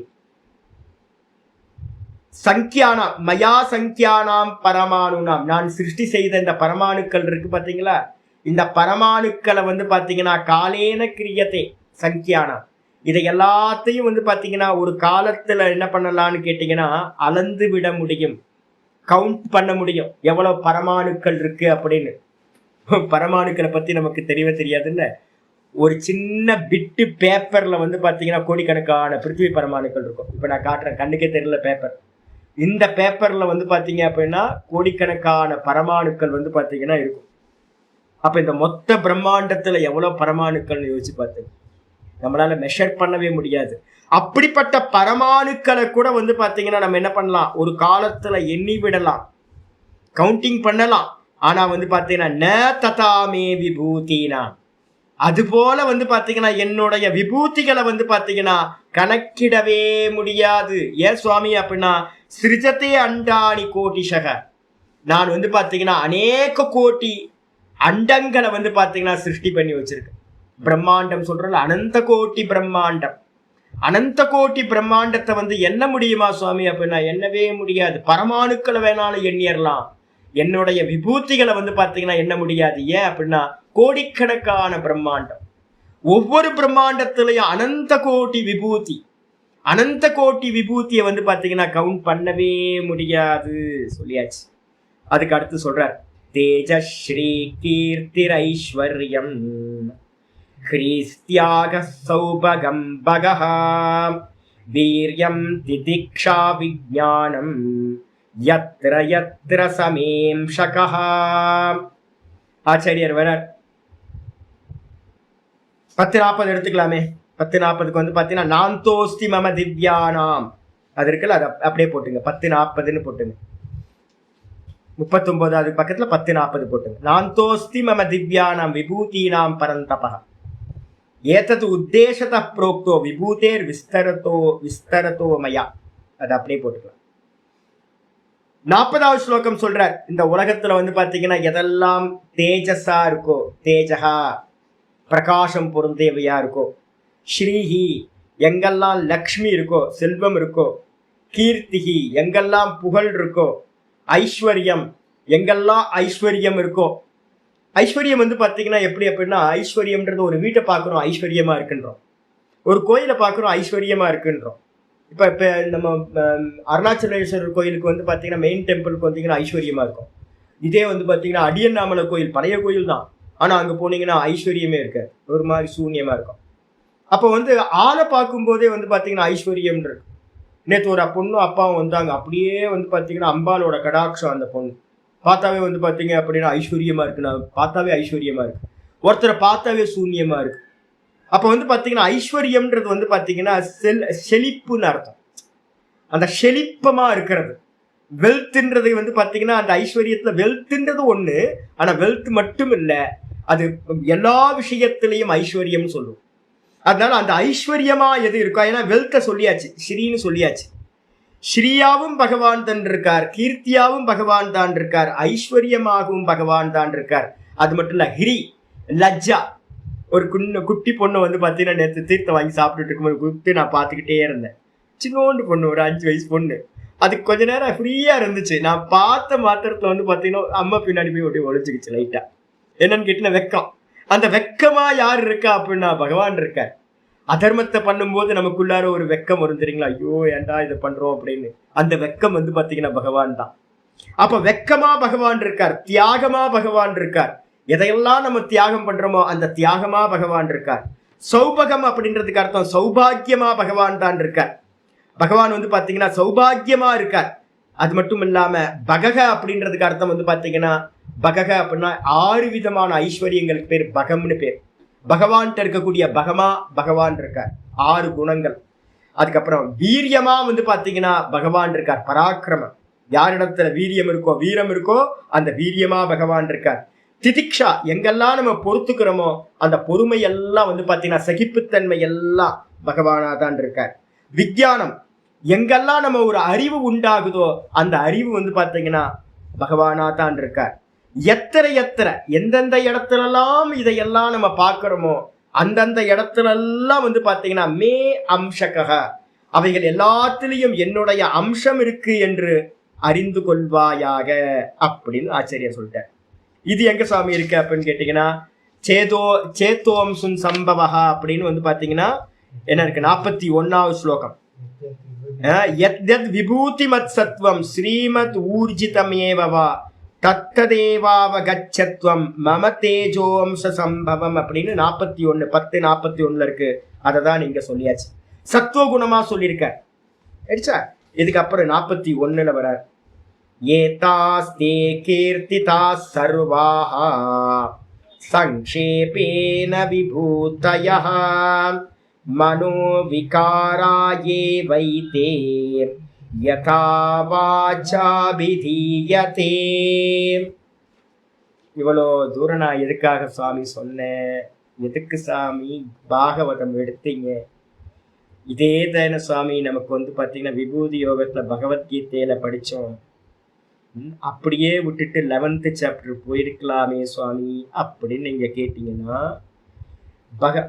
சங்கியானாம் மயா சங்கியானாம் பரமானூனாம், நான் சிருஷ்டி செய்த இந்த பரமாணுக்கள் இருக்கு பாத்தீங்களா, இந்த பரமாணுக்களை பாத்தீங்கன்னா காலேன கிரியதே சங்கியானாம். இதை எல்லாத்தையும் பாத்தீங்கன்னா ஒரு காலத்துல என்ன பண்ணலாம்னு கேட்டீங்கன்னா அளந்து விட முடியும். கவுண்ட் பண்ண முடியும் எவ்வளவு பரமாணுக்கள் இருக்கு அப்படின்னு. பரமாணுக்களை பத்தி நமக்கு தெரியவே தெரியாதுல்ல. ஒரு சின்ன பிட்டு பேப்பர்ல வந்து பாத்தீங்கன்னா கோடிக்கணக்கான பிருத்திவி பரமாணுக்கள் இருக்கும். இப்ப நான் காட்டுறேன், கண்ணுக்கே தெரியல பேப்பர். இந்த பேப்பர்ல வந்து பாத்தீங்க அப்படின்னா கோடிக்கணக்கான பரமாணுக்கள் வந்து பாத்தீங்கன்னா இருக்கும். அப்ப இந்த மொத்த பிரம்மாண்டத்துல எவ்வளவு பரமாணுக்கள் யோசிச்சு பார்த்தேன், நம்மளால மெஷர் பண்ணவே முடியாது. அப்படிப்பட்ட பரமாணுக்களை கூட வந்து பாத்தீங்கன்னா நம்ம என்ன பண்ணலாம், ஒரு காலத்துல எண்ணி விடலாம், கவுண்டிங் பண்ணலாம். ஆனா வந்து பாத்தீங்கன்னா ந ததாமே விபூதினா, அது போல வந்து பாத்தீங்கன்னா என்னுடைய விபூதிகளை வந்து பாத்தீங்கன்னா கணக்கிடவே முடியாது. ஏன் சுவாமி அப்படின்னா சிருஜத்தே அண்டாணி கோட்டிஷக, நான் வந்து பாத்தீங்கன்னா அநேக கோட்டி அண்டங்களை வந்து பாத்தீங்கன்னா சிருஷ்டி பண்ணி வச்சிருக்கேன். பிரம்மாண்டம் சொல்றல, அனந்த கோட்டி பிரம்மாண்டம். அனந்த கோட்டி பிரம்மாண்டத்தை வந்து எண்ண முடியுமா சுவாமி அப்படின்னா எண்ணவே முடியாது. பரமாணுக்களை வேணாலும் எண்ணிடலாம், என்னுடைய விபூதிகளை வந்து பாத்தீங்கன்னா எண்ண முடியாது. ஏன் அப்படின்னா கோடிக்கணக்கான பிரம்மாண்டம், ஒவ்வொரு பிரம்மாண்டத்திலையும் அனந்த கோட்டி விபூதி, அனந்த கோட்டி விபூதியை வந்து பாத்தீங்கன்னா கவுண்ட் பண்ணவே முடியாது சொல்லியாச்சு. அதுக்கு அடுத்து சொல்றார், தேஜஸ்ரீ கீர்த்திரைஸ்வர்யம் க்ரீஸ்தியாக சௌபகம் பகஹ வீர்யம் திதிக்ஷா விஜ்ஞானம் யத்ர யத்ர சமேம்ஷகஹ. ஆச்சாரியர் வரார். 10-40 எடுத்துக்கலாமே. 10-40க்கு வந்து பாத்தீங்கன்னா நாந்தோஸ்தி மம திவ்யானாம், அது இருக்குல்ல, அது அப்படியே போட்டுங்க, 10-40ன்னு போட்டுங்க. 39வது பக்கத்துல 10-40 போட்டுங்க. நாந்தோஸ்தி மம திவ்யானாம் விபூதீனாம் பரந்தபஹ ஏதது உத்தேசத புரோக்தோ விபூதேர் விஸ்தரதோ மயா, அது அப்படியே போட்டுக்கலாம். 40வது ஸ்லோகம் சொல்றார், இந்த உலகத்துல வந்து பாத்தீங்கன்னா எதெல்லாம் தேஜஸா இருக்கோ, தேஜகா பிரகாசம் பொருந்தியவையா இருக்கோ, ஸ்ரீஹி எங்கெல்லாம் லக்ஷ்மி இருக்கோ, செல்வம் இருக்கோ, கீர்த்திகி எங்கெல்லாம் புகழ் இருக்கோ, ஐஸ்வர்யம் எங்கெல்லாம் ஐஸ்வர்யம் இருக்கோ. ஐஸ்வர்யம் வந்து பாத்தீங்கன்னா எப்படி அப்படின்னா, ஐஸ்வர்யம்ன்றது ஒரு வீட்டை பார்க்குறோம் ஐஸ்வர்யமா இருக்குன்றோம், ஒரு கோயிலை பார்க்குறோம் ஐஸ்வர்யமா இருக்குன்றோம். இப்ப நம்ம அருணாச்சலேஸ்வரர் கோயிலுக்கு வந்து பாத்தீங்கன்னா மெயின் டெம்பிளுக்கு வந்தீங்கன்னா ஐஸ்வர்யமா இருக்கும். இதே வந்து பாத்தீங்கன்னா அடியண்ணாமலை கோயில் பழைய கோயில் தான், ஆனா அங்க போனீங்கன்னா ஐஸ்வர்யமே இருக்காது, ஒரு மாதிரி சூன்யமா இருக்கும். அப்ப வந்து ஆளை பார்க்கும் போதே வந்து பாத்தீங்கன்னா ஐஸ்வர்யம் இருக்கு. நேற்று ஒரு பொண்ணும் அப்பாவும் வந்தாங்க, அப்படியே வந்து பாத்தீங்கன்னா அம்பாலோட கடாட்சம், அந்த பொண்ணு பார்த்தாவே வந்து பாத்தீங்க அப்படின்னா ஐஸ்வர்யமா இருக்கு, நான் பார்த்தாவே ஐஸ்வர்யமா இருக்கு, ஒருத்தரை பார்த்தாவே சூன்யமா இருக்கு. அப்ப வந்து பாத்தீங்கன்னா ஐஸ்வர்யம்ன்றது வந்து பாத்தீங்கன்னா செழிப்புன்னு அர்த்தம், அந்த செழிப்பமா இருக்கிறது. வெல்த்ன்றது வந்து பாத்தீங்கன்னா அந்த ஐஸ்வர்யத்துல வெல்த்ன்றது ஒண்ணு, ஆனா வெல்த் மட்டும் இல்ல, அது எல்லா விஷயத்திலையும் ஐஸ்வர்யம் சொல்லுவோம். அதனால அந்த ஐஸ்வர்யமா எது இருக்கோ, ஏன்னா வெல்த்த சொல்லியாச்சு, ஸ்ரீன்னு சொல்லியாச்சு. ஸ்ரீயாவும் பகவான் தான் இருக்கார், கீர்த்தியாவும் பகவான் தான் இருக்கார், ஐஸ்வர்யமாகவும் பகவான் தான் இருக்கார். அது மட்டும் இல்ல, ஹிரி லஜ்ஜா, ஒரு குட்டி பொண்ணு வந்து பாத்தீங்கன்னா நேற்று தீர்த்தம் வாங்கி சாப்பிட்டுட்டு இருக்கும்போது குத்தி நான் பார்த்துக்கிட்டே இருந்தேன். சின்னோண்டு பொண்ணு, ஒரு 5 வயசு பொண்ணு, அதுக்கு கொஞ்ச நேரம் ஃப்ரீயா இருந்துச்சு. நான் பார்த்த மாத்திரத்துல வந்து பாத்தீங்கன்னா அம்மா பின்னாடி போய் அப்படியே ஒழிச்சுக்கிச்சு லைட்டா. என்னன்னு கேட்டீங்கன்னா வெக்கம். அந்த வெக்கமா யார் இருக்கா அப்படின்னா பகவான் இருக்கார். அதர்மத்தை பண்ணும்போது நமக்குள்ளார ஒரு வெக்கம் வரும் தெரியுங்களா, ஐயோ ஏன்டா இதை பண்றோம் அப்படின்னு. அந்த வெக்கம் வந்து பாத்தீங்கன்னா பகவான் தான். அப்ப வெக்கமா பகவான் இருக்கார், தியாகமா பகவான் இருக்கார். எதையெல்லாம் நம்ம தியாகம் பண்றோமோ அந்த தியாகமா பகவான் இருக்கார். சௌபகம் அப்படின்றதுக்கு அர்த்தம் சௌபாகியமா பகவான் தான் இருக்கார். பகவான் வந்து பாத்தீங்கன்னா சௌபாகியமா இருக்கார். அது மட்டும் இல்லாம பகக அப்படின்றதுக்கு அர்த்தம் வந்து பாத்தீங்கன்னா, பகக அப்படின்னா 6 விதமான ஐஸ்வர்யங்களுக்கு பேர் பகம்னு பேர். பகவான்கிட்ட இருக்கக்கூடிய பகமா பகவான் இருக்கார், 6 குணங்கள். அதுக்கப்புறம் வீரியமா வந்து பாத்தீங்கன்னா பகவான் இருக்கார், பராக்கிரமம். யாரிடத்துல வீரியம் இருக்கோ வீரம் இருக்கோ அந்த வீரியமா பகவான் இருக்கார். திதிக்ஷா எங்கெல்லாம் நம்ம பொறுத்துக்கிறோமோ அந்த பொறுமை எல்லாம் வந்து பாத்தீங்கன்னா சகிப்புத்தன்மை எல்லாம் பகவானா தான் இருக்கார். விஞ்ஞானம் எங்கெல்லாம் நம்ம ஒரு அறிவு உண்டாகுதோ அந்த அறிவு வந்து பாத்தீங்கன்னா பகவானா தான் இருக்கார். எத்தனை எந்தெந்த இடத்துலலாம் இதையெல்லாம் நம்ம பார்க்கிறோமோ அந்தந்த இடத்துல எல்லாம் வந்து பாத்தீங்கன்னா மே அம்சக, அவைகள் எல்லாத்திலையும் என்னுடைய அம்சம் இருக்கு என்று அறிந்து கொள்வாயாக அப்படின்னு ஆச்சரியர் சொல்லிட்டார். இது எங்க சுவாமி இருக்கு அப்படின்னு கேட்டீங்கன்னா, சேத்தோம்சுன் சம்பவஹா அப்படின்னு வந்து பாத்தீங்கன்னா என்ன இருக்கு, 41வது ஸ்லோகம். யத் விபூதி மத் சத்வம் ஸ்ரீமத் ஊர்ஜிதமேவவா தத்ததேவாவகச்சத்வம் மம தேஜோம்ச சம்பவம் அப்படின்னு 41:10-41 இருக்கு. அதை தான் நீங்க சொல்லியாச்சு. சத்துவகுணமா சொல்லியிருக்க அடிச்சா. இதுக்கப்புறம் 41 வரார். ஏதாஸ்தே கீர்த்திதா சர்வாஹா சங்கேபேன விபூதயஹ மனோ விகாராயே வைதே யதா வாசாபிதீயதே. இவ்வளோ தூரம் நான் எதுக்காக சுவாமி சொன்னேன்? எதுக்கு சாமி பாகவதம் எடுத்தீங்க? இதே தானே சுவாமி நமக்கு பார்த்தீங்கன்னா விபூதி யோகத்தில் பகவத்கீதையில படித்தோம். அப்படியே விட்டுட்டு 11th சாப்டர் போயிருக்கலாமே சுவாமி அப்படின்னு நீங்க கேட்டீங்கன்னா,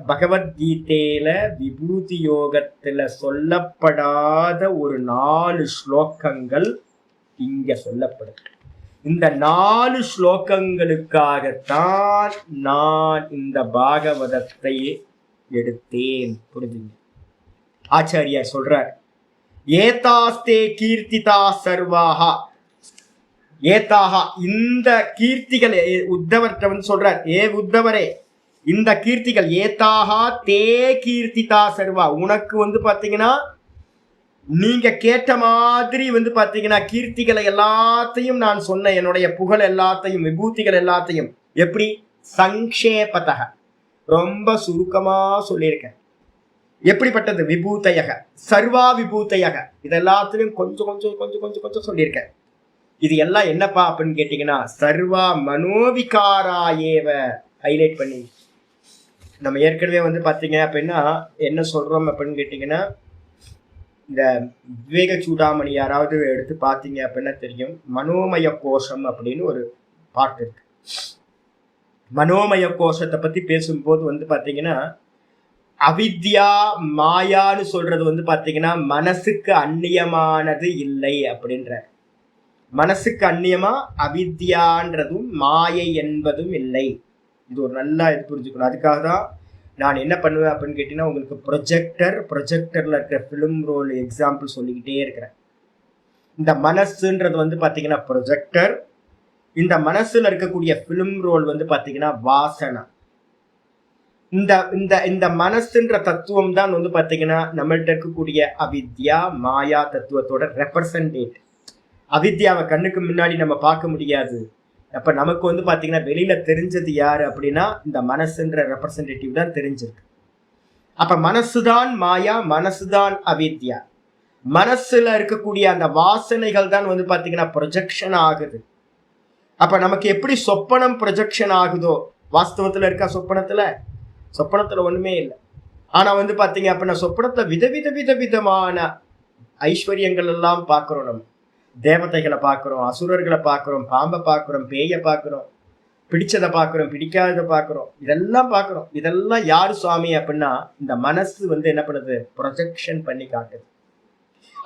பகவத்கீதையில விபூதி யோகத்துல சொல்லப்படாத ஒரு 4 ஸ்லோகங்கள் இங்க சொல்லப்படுது. இந்த 4 ஸ்லோகங்களுக்காகத்தான் நான் இந்த பாகவதத்தை எடுத்தேன். புரிஞ்சுங்க. ஆச்சாரியார் சொல்றார், ஏதாஸ்தே கீர்த்திதா சர்வாஹா. ஏதாகா, இந்த கீர்த்திகள் உத்தவர்கிட்ட சொல்றார், ஏ உத்தவரே இந்த கீர்த்திகள் ஏதாகா தே கீர்த்திதா சர்வா, உனக்கு பாத்தீங்கன்னா நீங்க கேட்ட மாதிரி பாத்தீங்கன்னா கீர்த்திகளை எல்லாத்தையும் நான் சொன்ன, என்னுடைய புகழ் எல்லாத்தையும் விபூதிகள் எல்லாத்தையும் எப்படி சங்கேபதக ரொம்ப சுருக்கமா சொல்லியிருக்கேன். எப்படிப்பட்டது? விபூதையக சர்வா விபூதையக, இதெல்லாத்தையும் கொஞ்சம் கொஞ்சம் கொஞ்சம் கொஞ்சம் கொஞ்சம் சொல்லியிருக்கேன். இது எல்லாம் என்னப்பா அப்படின்னு கேட்டீங்கன்னா, சர்வா மனோவிகாராயேவ ஹைலைட் பண்ணி நம்ம ஏற்கனவே பாத்தீங்க அப்படின்னா என்ன சொல்றோம் அப்படின்னு கேட்டீங்கன்னா, இந்த விவேக சூடாமணி யாராவது எடுத்து பார்த்தீங்க அப்படின்னா தெரியும், மனோமய கோஷம் அப்படின்னு ஒரு பாட்டு இருக்கு. மனோமய கோஷத்தை பத்தி பேசும்போது பாத்தீங்கன்னா, அவித்யா மாயான்னு சொல்றது பாத்தீங்கன்னா மனசுக்கு அந்நியமானது இல்லை அப்படின்ற. மனசுக்கு அந்நியமா அவித்யான்றதும் மாயை என்பதும் இல்லை. இது ஒரு நல்லா புரிஞ்சுக்கணும். அதுக்காக தான் நான் என்ன பண்ணுவேன் அப்படின்னு கேட்டீங்கன்னா, உங்களுக்கு ப்ரொஜெக்டர்ல இருக்கிற ஃபிலிம் ரோல் எக்ஸாம்பிள் சொல்லிக்கிட்டே இருக்கிறேன். இந்த மனசுன்றது பாத்தீங்கன்னா ப்ரொஜெக்டர், இந்த மனசுல இருக்கக்கூடிய ஃபிலிம் ரோல் பாத்தீங்கன்னா வாசனை. இந்த இந்த இந்த மனசுன்ற தத்துவம் தான் பாத்தீங்கன்னா நம்மள்ட்ட இருக்கக்கூடிய அவித்யா மாயா தத்துவத்தோட ரெப்ரசன்டேட். அவித்யாவை கண்ணுக்கு முன்னாடி நம்ம பார்க்க முடியாது. அப்ப நமக்கு பாத்தீங்கன்னா வெளியில தெரிஞ்சது யாரு அப்படின்னா இந்த மனசுன்ற ரெப்ரசன்டேட்டிவ் தான் தெரிஞ்சிருக்கு. அப்ப மனசுதான் மாயா, மனசுதான் அவித்யா. மனசுல இருக்கக்கூடிய அந்த வாசனைகள் தான் பாத்தீங்கன்னா ப்ரொஜெக்ஷன் ஆகுது. அப்ப நமக்கு எப்படி சொப்பனம் ப்ரொஜெக்ஷன் ஆகுதோ, வாஸ்தவத்துல இருக்கா சொப்பனத்துல ஒண்ணுமே இல்லை. ஆனா பாத்தீங்க அப்படின்னா சொப்பனத்துல விதவிதமான ஐஸ்வர்யங்கள் எல்லாம் பார்க்கிறோம். நம்ம தேவதைகளை பார்க்கிறோம், அசுரர்களை பார்க்கிறோம், பாம்பை பார்க்கிறோம், பேயை பார்க்கிறோம், பிடிச்சதை பார்க்கிறோம், பிடிக்காததை பார்க்கிறோம், இதெல்லாம் பார்க்கிறோம். இதெல்லாம் யாரு சுவாமி அப்படின்னா இந்த மனசு என்ன பண்ணுது? ப்ரொஜெக்ஷன் பண்ணி காட்டுது.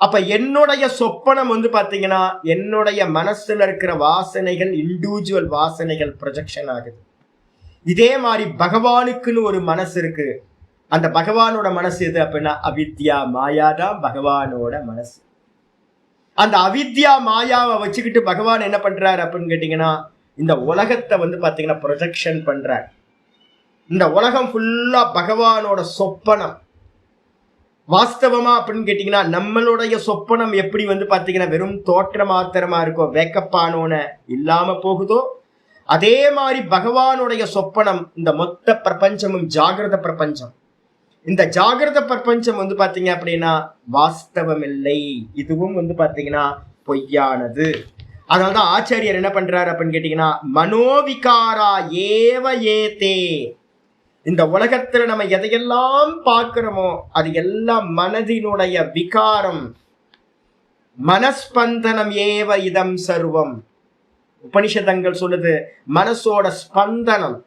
அப்ப என்னுடைய சொப்பனம் பாத்தீங்கன்னா என்னுடைய மனசுல இருக்கிற வாசனைகள், இண்டிவிஜுவல் வாசனைகள் ப்ரொஜெக்ஷன் ஆகுது. இதே மாதிரி பகவானுக்குன்னு ஒரு மனசு இருக்கு. அந்த பகவானோட மனசு எது அப்படின்னா அவித்யா மாயாதான் பகவானோட மனசு. அந்த அவித்யா மாயாவை வச்சுக்கிட்டு பகவான் என்ன பண்றாரு அப்படின்னு கேட்டீங்கன்னா இந்த உலகத்தை பாத்தீங்கன்னா ப்ரொஜெக்ஷன் பண்றார். இந்த உலகம் ஃபுல்லா பகவானோட சொப்பனம். வாஸ்தவமா அப்படின்னு கேட்டீங்கன்னா நம்மளுடைய சொப்பனம் எப்படி பாத்தீங்கன்னா வெறும் தோற்ற மாத்திரமா இருக்கும், வேக்கப்பானோன இல்லாம போகுதோ, அதே மாதிரி பகவானுடைய சொப்பனம் இந்த மொத்த பிரபஞ்சமும் ஜாகிரத பிரபஞ்சம். இந்த ஜாகிரத பிரபஞ்சம் பாத்தீங்க அப்படின்னா வாஸ்தவம் இல்லை, இதுவும் பாத்தீங்கன்னா பொய்யானது. அதனால்தான் ஆச்சாரியர் என்ன பண்றாரு அப்படின்னு கேட்டீங்கன்னா, மனோவிகாரா ஏவ ஏதே. இந்த உலகத்துல நம்ம எதையெல்லாம் பார்க்கிறோமோ அது எல்லாம் மனதினுடைய விகாரம். மனஸ்பந்தனம் ஏவ இதம் சர்வம். உபனிஷதங்கள் சொல்லுது மனசோட ஸ்பந்தனம்,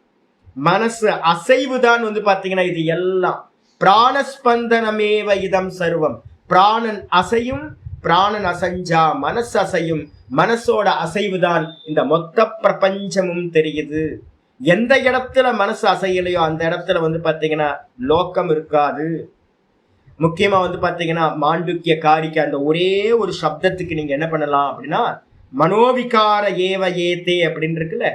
மனசு அசைவுதான் பாத்தீங்கன்னா இது எல்லாம். பிராணஸ்பந்தனமேவ இதம் சர்வம். பிராணன் அசையும், பிராணன் அசைஞ்சா மனசு அசையும், மனசோட அசைவுதான் இந்த மொத்த பிரபஞ்சமும் தெரியுது. எந்த இடத்துல மனசு அசையலையோ அந்த இடத்துல பாத்தீங்கன்னா லோகம் இருக்காது. முக்கியமா வந்து பாத்தீங்கன்னா மாண்டுக்கிய காரிக்க அந்த ஒரே ஒரு சப்தத்துக்கு நீங்க என்ன பண்ணலாம் அப்படின்னா மனோவிகார ஏவ ஏத்தே அப்படின்னு இருக்குல்ல,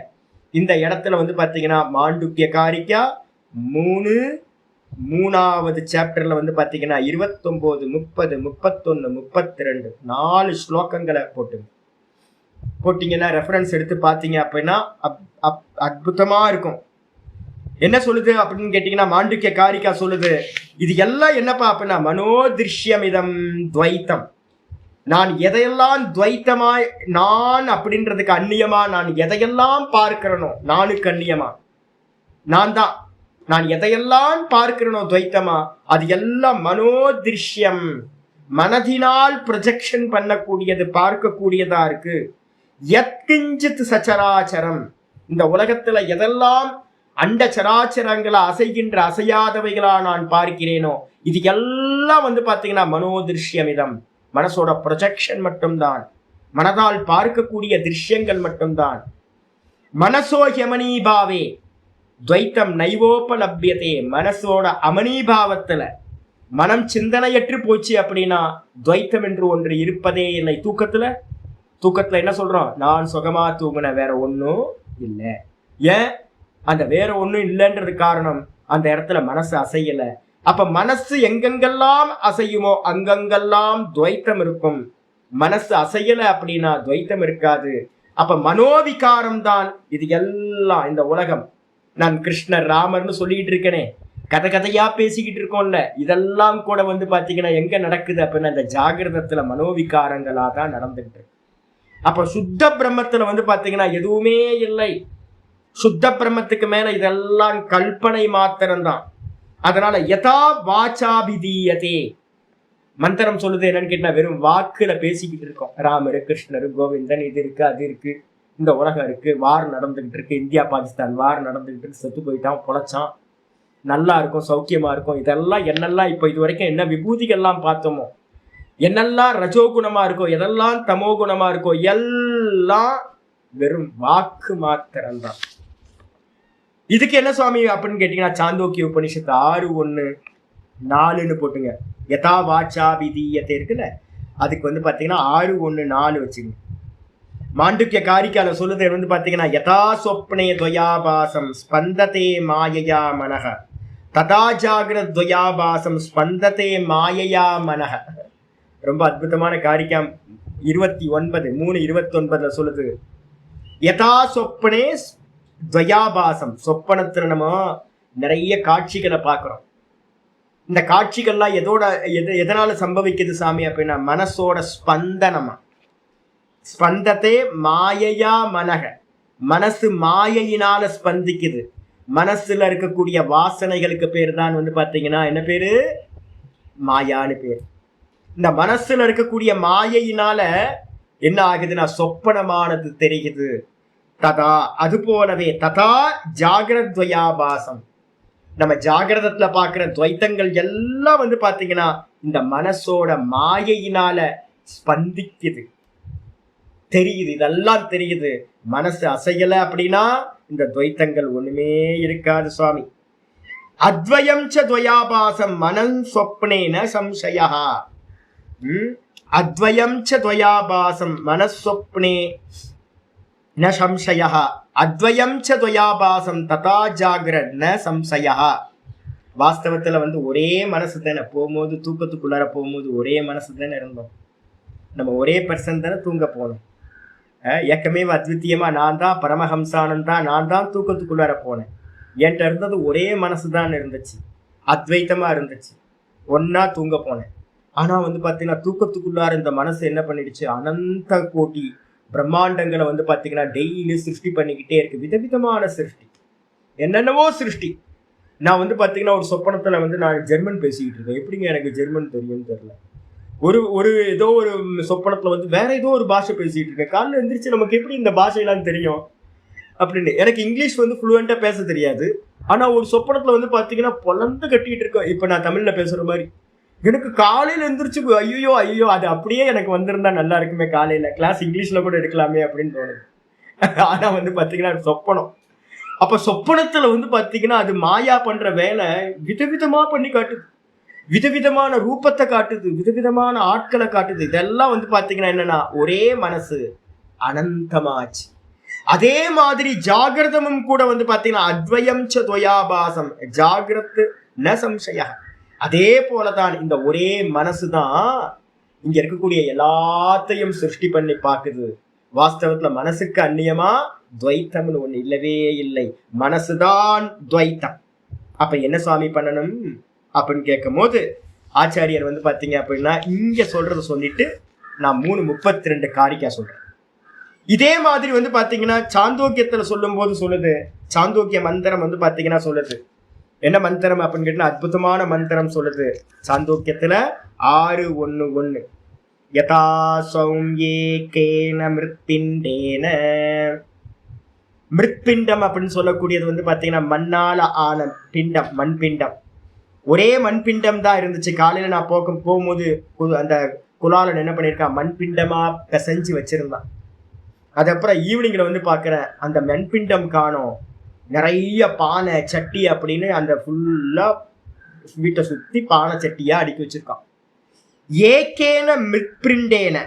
இந்த இடத்துல வந்து பாத்தீங்கன்னா மாண்டுக்கிய காரிக்கா 3வது சாப்டர்ல வந்து பாத்தீங்கன்னா 29, 30, 31, 32 4 ஸ்லோகங்களை போட்டீங்கன்னா ரெஃபரன்ஸ் எடுத்து பாத்தீங்க அப்படின்னா அற்புதமா இருக்கும். என்ன சொல்லுது அப்படின்னு கேட்டீங்கன்னா மாண்டுக்கிய காரிக்கா சொல்லுது, இது எல்லாம் என்னப்பா அப்படின்னா மனோதிருஷ்யமிதம் துவைத்தம். நான் எதையெல்லாம் துவைத்தமாய் நான் அப்படின்றதுக்கு அந்நியமா நான் எதையெல்லாம் பார்க்கிறனோ, நானுக்கு அந்நியமா நான் எதையெல்லாம் பார்க்கிறனோ துவைத்தமா, அது எல்லாம் மனோதிருஷ்யம், மனதினால் ப்ரொஜெக்ஷன் பண்ணக்கூடியது, பார்க்கக்கூடியதா இருக்கு. யத்கிஞ்சித் சச்சராச்சரம், இந்த உலகத்துல எதெல்லாம் அண்ட சராச்சரங்களை அசைகின்ற அசையாதவைகளா நான் பார்க்கிறேனோ இது எல்லாம் வந்து பாத்தீங்கன்னா மனோதிருஷ்யமிதம், மனசோட ப்ரொஜெக்ஷன் மட்டும்தான், மனதால் பார்க்கக்கூடிய திருஷ்யங்கள் மட்டும்தான். மனசோ ஹமனீபாவே துவைத்தம் நைவோபலபியதே, மனசோட அமனீபாவத்துல மனம் சிந்தனையற்று போச்சு அப்படின்னா துவைத்தம் என்று ஒன்று இருப்பதே இல்லை. தூக்கத்துல என்ன சொல்றோம், நான் சுகமா தூங்கின, வேற ஒன்றும் இல்லை. ஏன் அந்த வேற ஒன்றும் இல்லைன்றது காரணம் அந்த இடத்துல மனசு அசையல. அப்ப மனசு எங்கெங்கெல்லாம் அசையுமோ அங்கங்கெல்லாம் துவைத்தம் இருக்கும். மனசு அசையல அப்படின்னா துவைத்தம் இருக்காது. அப்ப மனோவிகாரம் தான் இது எல்லாம். இந்த உலகம் நான் கிருஷ்ணர் ராமர்னு சொல்லிக்கிட்டு இருக்கேனே, கதையா பேசிக்கிட்டு இருக்கோம்ல, இதெல்லாம் கூட வந்து பாத்தீங்கன்னா எங்க நடக்குது அப்படின்னா இந்த ஜாகிரதத்துல மனோவிகாரங்களா தான் நடந்துட்டு இருக்கு. அப்ப சுத்த பிரம்மத்துல வந்து பாத்தீங்கன்னா எதுவுமே இல்லை. சுத்த பிரம்மத்துக்கு மேல இதெல்லாம் கல்பனை மாத்திரம்தான். அதனால யதா வாசாபிதீயதே, மந்திரம் சொல்லுது என்னன்னு கேட்டா வெறும் வாக்குல பேசிக்கிட்டு இருக்கோம். ராமர், கிருஷ்ணர், கோவிந்தன், இது இருக்கு அது இருக்கு, இந்த உலகம் இருக்கு, வார் நடந்துகிட்டு இருக்கு, இந்தியா பாகிஸ்தான் வார் நடந்துகிட்டு இருக்கு, செத்து போயிட்டான், பொழைச்சான், நல்லா இருக்கும், சௌக்கியமா இருக்கும். இதெல்லாம் என்னெல்லாம் இப்போ இது வரைக்கும் என்ன விபூதிகள்லாம் பார்த்தோமோ, என்னெல்லாம் ரஜோகுணமா இருக்கோ, எதெல்லாம் தமோ குணமா இருக்கோ, எல்லாம் வெறும் வாக்கு மாத்திரம்தான். இதுக்கு என்ன சுவாமி அப்படின்னு கேட்டீங்கன்னா சாந்தோக்கிய உபனிஷத்து 6:1-4 போட்டுங்க. யதா வாச்சா விதீயத்தை இருக்குல்ல, அதுக்கு வந்து பாத்தீங்கன்னா 6:1-4 வச்சுங்க. மாண்டுக்கிய காரிக்கால சொல்லுது வந்து பாத்தீங்கன்னா யதா சொப்னே துவயாபாசம் ஸ்பந்ததே மாயையா மனஹ ததா ஜாகிரத் துவயாபாசம் ஸ்பந்ததே மாயையா மனஹ. ரொம்ப அற்புதமான காரிக்கம் 3:29 சொல்லுது. யதா சொப்பனே துவயாபாசம், சொப்பனத்துல நம்ம நிறைய காட்சிகளை பார்க்கிறோம். இந்த காட்சிகள்லாம் எதனால சம்பவிக்குது சாமி அப்படின்னா மனசோட ஸ்பந்தனமா. ஸ்பந்தத்தை மாயையா மனக, மனசு மாயையினால ஸ்பந்திக்குது. மனசுல இருக்கக்கூடிய வாசனைகளுக்கு பேர் தான் வந்து பாத்தீங்கன்னா என்ன பேரு, மாயான்னு பேர். இந்த மனசுல இருக்கக்கூடிய மாயையினால என்ன ஆகுதுன்னா சொப்பனமானது தெரியுது. ததா, அது போலவே ததா ஜாகிரத் துவயாபாசம், நம்ம ஜாகிரதத்துல பாக்குற துவைத்தங்கள் எல்லாம் வந்து பாத்தீங்கன்னா இந்த மனசோட மாயையினால ஸ்பந்திக்குது, தெரியுது, இதெல்லாம் தெரியுது. மனசு அசையல அப்படின்னா இந்த துவைத்தங்கள் ஒண்ணுமே இருக்காது சுவாமி. அத்வயம் ச துவயாபாசம் மனம் சொப்னேன சம்சயா. அத்வயம் ச துவயாபாசம் மனஸ்வப்னே ந சம்சயா. அத்வயம் ச துவயாபாசம் ததா ஜாகிரத் ந சம்சயா. வாஸ்தவத்துல வந்து ஒரே மனசு தானே, போகும்போது தூக்கத்துக்குள்ளார போகும்போது ஒரே மனசு தானே இருந்தோம். நம்ம ஒரே பர்சன் தானே தூங்க போனோம். ஏக்கமே அத்வித்தியமா நான் தான் பரமஹம்சானந்தா, நான் தான் தூக்கத்துக்குள்ளார போனேன். என்கிட்ட இருந்தது ஒரே மனசு தான் இருந்துச்சு, அத்வைத்தமா இருந்துச்சு, ஒன்னா தூங்க போனேன். ஆனா வந்து பாத்தீங்கன்னா தூக்கத்துக்குள்ளார இந்த மனசு என்ன பண்ணிடுச்சு, அனந்த கோட்டி பிரம்மாண்டங்களை வந்து பாத்தீங்கன்னா டெய்லி சிருஷ்டி பண்ணிக்கிட்டே இருக்கு. விதவிதமான சிருஷ்டி, என்னென்னவோ சிருஷ்டி. நான் வந்து பாத்தீங்கன்னா ஒரு சொப்பனத்துல வந்து நான் ஜெர்மன் பேசிக்கிட்டு இருக்கேன். எப்படிங்க எனக்கு ஜெர்மன் தெரியும்னு தெரியல. ஒரு ஏதோ ஒரு சொப்பனத்துல வந்து வேற ஏதோ ஒரு பாஷை பேசிட்டு இருக்கேன். காலையில் எழுந்திரிச்சு நமக்கு எப்படி இந்த பாஷையெல்லாம் தெரியும் அப்படின்னு. எனக்கு இங்கிலீஷ் வந்து ஃப்ளூவெண்டா பேச தெரியாது. ஆனா ஒரு சொப்பனத்துல வந்து பாத்தீங்கன்னா பொலந்து கட்டிட்டு இருக்கேன். இப்ப நான் தமிழ்ல பேசுற மாதிரி எனக்கு காலையில எழுந்திரிச்சு ஐயோ அது அப்படியே எனக்கு வந்திருந்தா நல்லா இருக்குமே, காலையில கிளாஸ் இங்கிலீஷ்ல கூட எடுக்கலாமே அப்படின்னு தோணுது. ஆனா வந்து பாத்தீங்கன்னா சொப்பனம். அப்ப சொப்பனத்துல வந்து பாத்தீங்கன்னா அது மாயா பண்ற வேலை விதவிதமா பண்ணி காட்டுது. விதவிதமான ரூபத்தை காட்டுது, விதவிதமான ஆட்களை காட்டுது. இதெல்லாம் வந்து பாத்தீங்கன்னா என்னன்னா ஒரே மனசு அனந்தமாச்சு. அதே மாதிரி ஜாகிரதமும் கூட வந்து பாத்தீங்கன்னா அத்வயம் ச துவயாபாசம் ஜாகிரத் ந சம்சய. அதே போலதான் இந்த ஒரே மனசுதான் இங்க இருக்கக்கூடிய எல்லாத்தையும் சிருஷ்டி பண்ணி பாக்குது. வாஸ்தவத்துல மனசுக்கு அந்நியமா துவைத்தம்னு ஒண்ணு இல்லவே இல்லை, மனசுதான் துவைத்தம். அப்ப என்ன சுவாமி பண்ணணும் அப்படின்னு கேட்கும் போது ஆச்சாரியர் வந்து பாத்தீங்க அப்படின்னா இங்க சொல்றத சொல்லிட்டு நான் 3:32 காரிக்கா சொல்றேன். இதே மாதிரி வந்து பாத்தீங்கன்னா சாந்தோக்கியத்துல சொல்லும் போது சொல்லுது, சாந்தோக்கிய மந்திரம் வந்து பாத்தீங்கன்னா சொல்லுது. என்ன மந்திரம் அப்படின்னு கேட்டா அற்புதமான மந்திரம் சொல்லுது சாந்தோக்கியத்துல 6:1:1. யதா சௌம்யேகேன மிருத்பிண்டேன. மிருத்பிண்டம் அப்படின்னு சொல்லக்கூடியது வந்து பாத்தீங்கன்னா மண்ணால ஆன பிண்டம், மண்பிண்டம். ஒரே மண்பிண்டம் தான் இருந்துச்சு. காலையில நான் போகும்போது அந்த குலாலன் என்ன பண்ணியிருக்கான், மண்பிண்டமா பிசைஞ்சு வச்சிருந்தான். அதுக்கப்புறம் ஈவினிங்ல வந்து பாக்குறேன் அந்த மண்பிண்டம் காணோம், நிறைய பானை சட்டி அப்படின்னு அந்த ஃபுல்லா வீட்டை சுத்தி பானை சட்டியா அடுக்கி வச்சிருக்கான். ஏகேன மிருத்பிண்டேன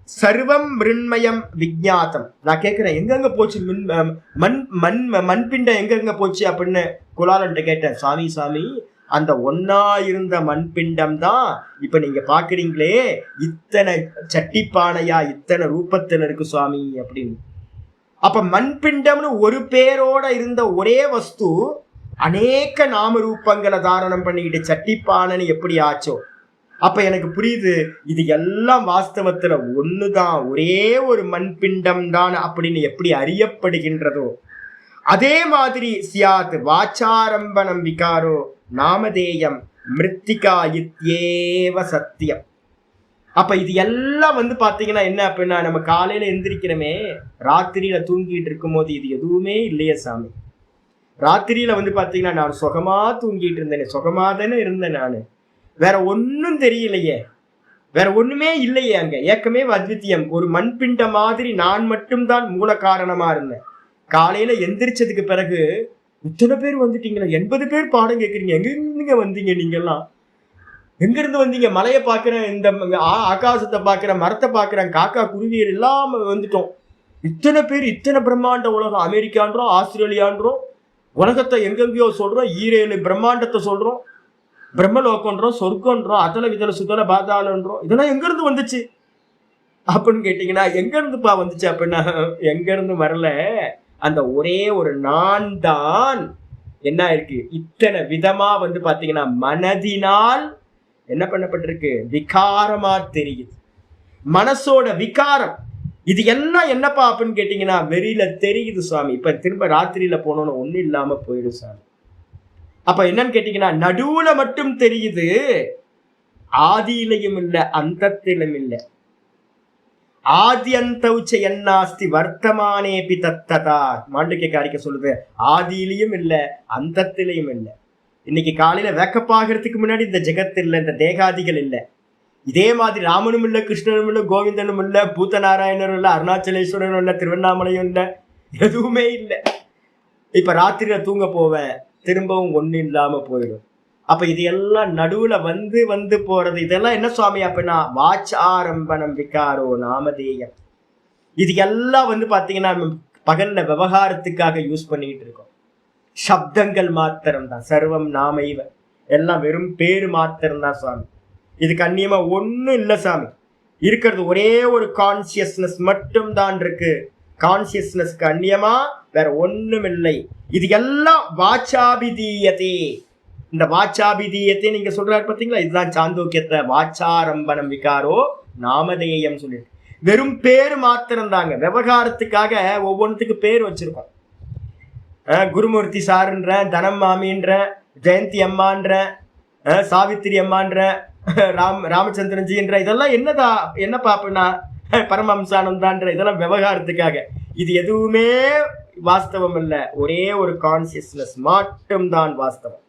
சர்வம் மிருண்மயம் விஜ்ஞாதம். நான் கேட்கிறேன் எங்கெங்க போச்சு மண்பிண்டம் எங்கெங்க போச்சு அப்படின்னு குலாலன்ட்ட கேட்டேன். சாமி அந்த ஒன்னா இருந்த மண்பிண்டம் தான் இப்ப நீங்க பாக்குறீங்களே இத்தனை சட்டி பானையா இத்தனை ரூபத்துல இருக்கு சுவாமி அப்படின்னு. அப்ப மண்பிண்டம்னு ஒரு பேரோட இருந்த ஒரே வஸ்து அநேக நாம ரூபங்களை தாரணம் பண்ணிக்கிட்டு சட்டிப்பானன்னு எப்படி ஆச்சோ. அப்ப எனக்கு புரியுது இது எல்லாம் வாஸ்தவத்துல ஒண்ணுதான், ஒரே ஒரு மண்பிண்டம் தான் அப்படின்னு எப்படி அறியப்படுகின்றதோ அதே மாதிரி சியாத் வாச்சாரம்பணம் விகாரோ நாமதேயம் மிருத்திகா இத்யேவ சத்தியம். அப்ப இது எல்லாம் வந்து பாத்தீங்கன்னா என்ன அப்படின்னா நம்ம காலையில எந்திரிக்கிறோமே, ராத்திரியில தூங்கிட்டு இருக்கும் போது இது எதுவுமே இல்லையே சாமி. ராத்திரியில வந்து பாத்தீங்கன்னா நான் சுகமா தூங்கிட்டு இருந்தேன், சுகமா தானே இருந்தேன் நானு, வேற ஒன்னும் தெரியலையே, வேற ஒண்ணுமே இல்லையே. அங்க ஏக்கமே அத்வித்தியம், ஒரு மண்பிண்ட மாதிரி நான் மட்டும்தான் மூல காரணமா இருந்தேன். காலையில எந்திரிச்சதுக்கு பிறகு இத்தனை பேர் வந்துட்டீங்களா, 80 பேர் பாடம் கேட்குறீங்க, எங்க இருந்துங்க வந்தீங்க நீங்கெல்லாம், எங்க இருந்து வந்தீங்க? மலையை பாக்குறேன், இந்த ஆகாசத்தை பாக்குறேன், மரத்தை பாக்குறேன், காக்கா குருவியர் எல்லாம் வந்துட்டோம். இத்தனை பேர், இத்தனை பிரம்மாண்ட உலகம், அமெரிக்கான்றோம், ஆஸ்திரேலியான்றோம், உலகத்தை எங்கெங்கயோ சொல்றோம், 7 பிரம்மாண்டத்தை சொல்றோம், பிரம்மலோகன்றோம், சொர்க்கன்றோம், அதல விதல சுதல பாதாளன்றோம். இதெல்லாம் எங்க இருந்து வந்துச்சு அப்படின்னு கேட்டீங்கன்னா எங்க இருந்துப்பா வந்துச்சு அப்படின்னா எங்க இருந்து வரல, அந்த ஒரே ஒரு நான் தான் என்ன இருக்கு இத்தனை விதமா வந்து பாத்தீங்கன்னா மனதினால் என்ன பண்ணப்பட்டிருக்கு, விகாரமா தெரியுது. மனசோட விகாரம் இது எல்லாம் என்னப்பா அப்படின்னு கேட்டீங்கன்னா வெளியில தெரியுது சுவாமி. இப்ப திரும்ப ராத்திரியில போனோன்னு ஒண்ணு இல்லாம போயிடும் சாமி. அப்ப என்னன்னு கேட்டீங்கன்னா நடுவுல மட்டும் தெரியுது, ஆதியிலையும் இல்லை அந்தத்திலும் இல்லை. ஆதி அந்தவுச்ச என்னாஸ்தி வர்த்தமானேபி தத்ததா. மாண்டூக்கிய காரிக்கை சொல்லுது ஆதியிலையும் இல்லை அந்தத்திலையும் இல்லை. இன்னைக்கு காலையில வேக்கப் ஆகிறதுக்கு முன்னாடி இந்த ஜெகத் இல்லை, இந்த தேகாதிகள் இல்லை. இதே மாதிரி ராமனும் இல்லை, கிருஷ்ணனும் இல்லை, கோவிந்தனும் இல்லை, பூத்தநாராயணரும் இல்லை, அருணாச்சலேஸ்வரனும் இல்லை, திருவண்ணாமலையும் இல்லை, எதுவுமே இல்லை. இப்ப ராத்திரியில தூங்க போவேன், திரும்பவும் ஒண்ணு இல்லாம போயிடும். அப்ப இது எல்லாம் நடுவுல வந்து வந்து போறது, இதெல்லாம் என்ன சுவாமி அப்படின்னா வாச்சாரம்பணம் விகாரோ நாமதேயம். இது எல்லாம் வந்து பாத்தீங்கன்னா பகல்ல விவகாரத்துக்காக யூஸ் பண்ணிக்கிட்டு இருக்கோம். சப்தங்கள் மாத்திரம் தான், சர்வம் நாமைவ, எல்லாம் வெறும் பேரு மாத்திரம் தான் சுவாமி. இதுக்கு அந்நியமா ஒண்ணும் இல்லை சாமி. இருக்கிறது ஒரே ஒரு கான்சியஸ்னஸ் மட்டும் தான் இருக்கு. கான்சியஸ்னஸ்க்கு அந்நியமா வேற ஒண்ணும் இல்லை. இது எல்லாம் வாச்சாபிதீயதே. இந்த வாச்சாபிதீயத்தை நீங்க சொல்றாரு பாத்தீங்களா, இதுதான் சாந்தோக்கியத்தை வாச்சாரம்பணம் விகாரோ நாமதேயம் சொல்லிட்டு வெறும் பேரு மாத்திரம் தாங்க. விவகாரத்துக்காக ஒவ்வொன்றுத்துக்கு பேர் வச்சிருக்கோம். குருமூர்த்தி சாருன்ற, தனம் மாமின்ற, ஜெயந்தி அம்மான்ற, சாவித்திரி அம்மான்ற, ராமச்சந்திரன்ஜின்ற, இதெல்லாம் என்னதா என்னப்பா அப்படின்னா பரமஹம்சானந்தான்ற, இதெல்லாம் விவகாரத்துக்காக. இது எதுவுமே வாஸ்தவம் இல்லை, ஒரே ஒரு கான்சியஸ்னஸ் மட்டும்தான் வாஸ்தவம்.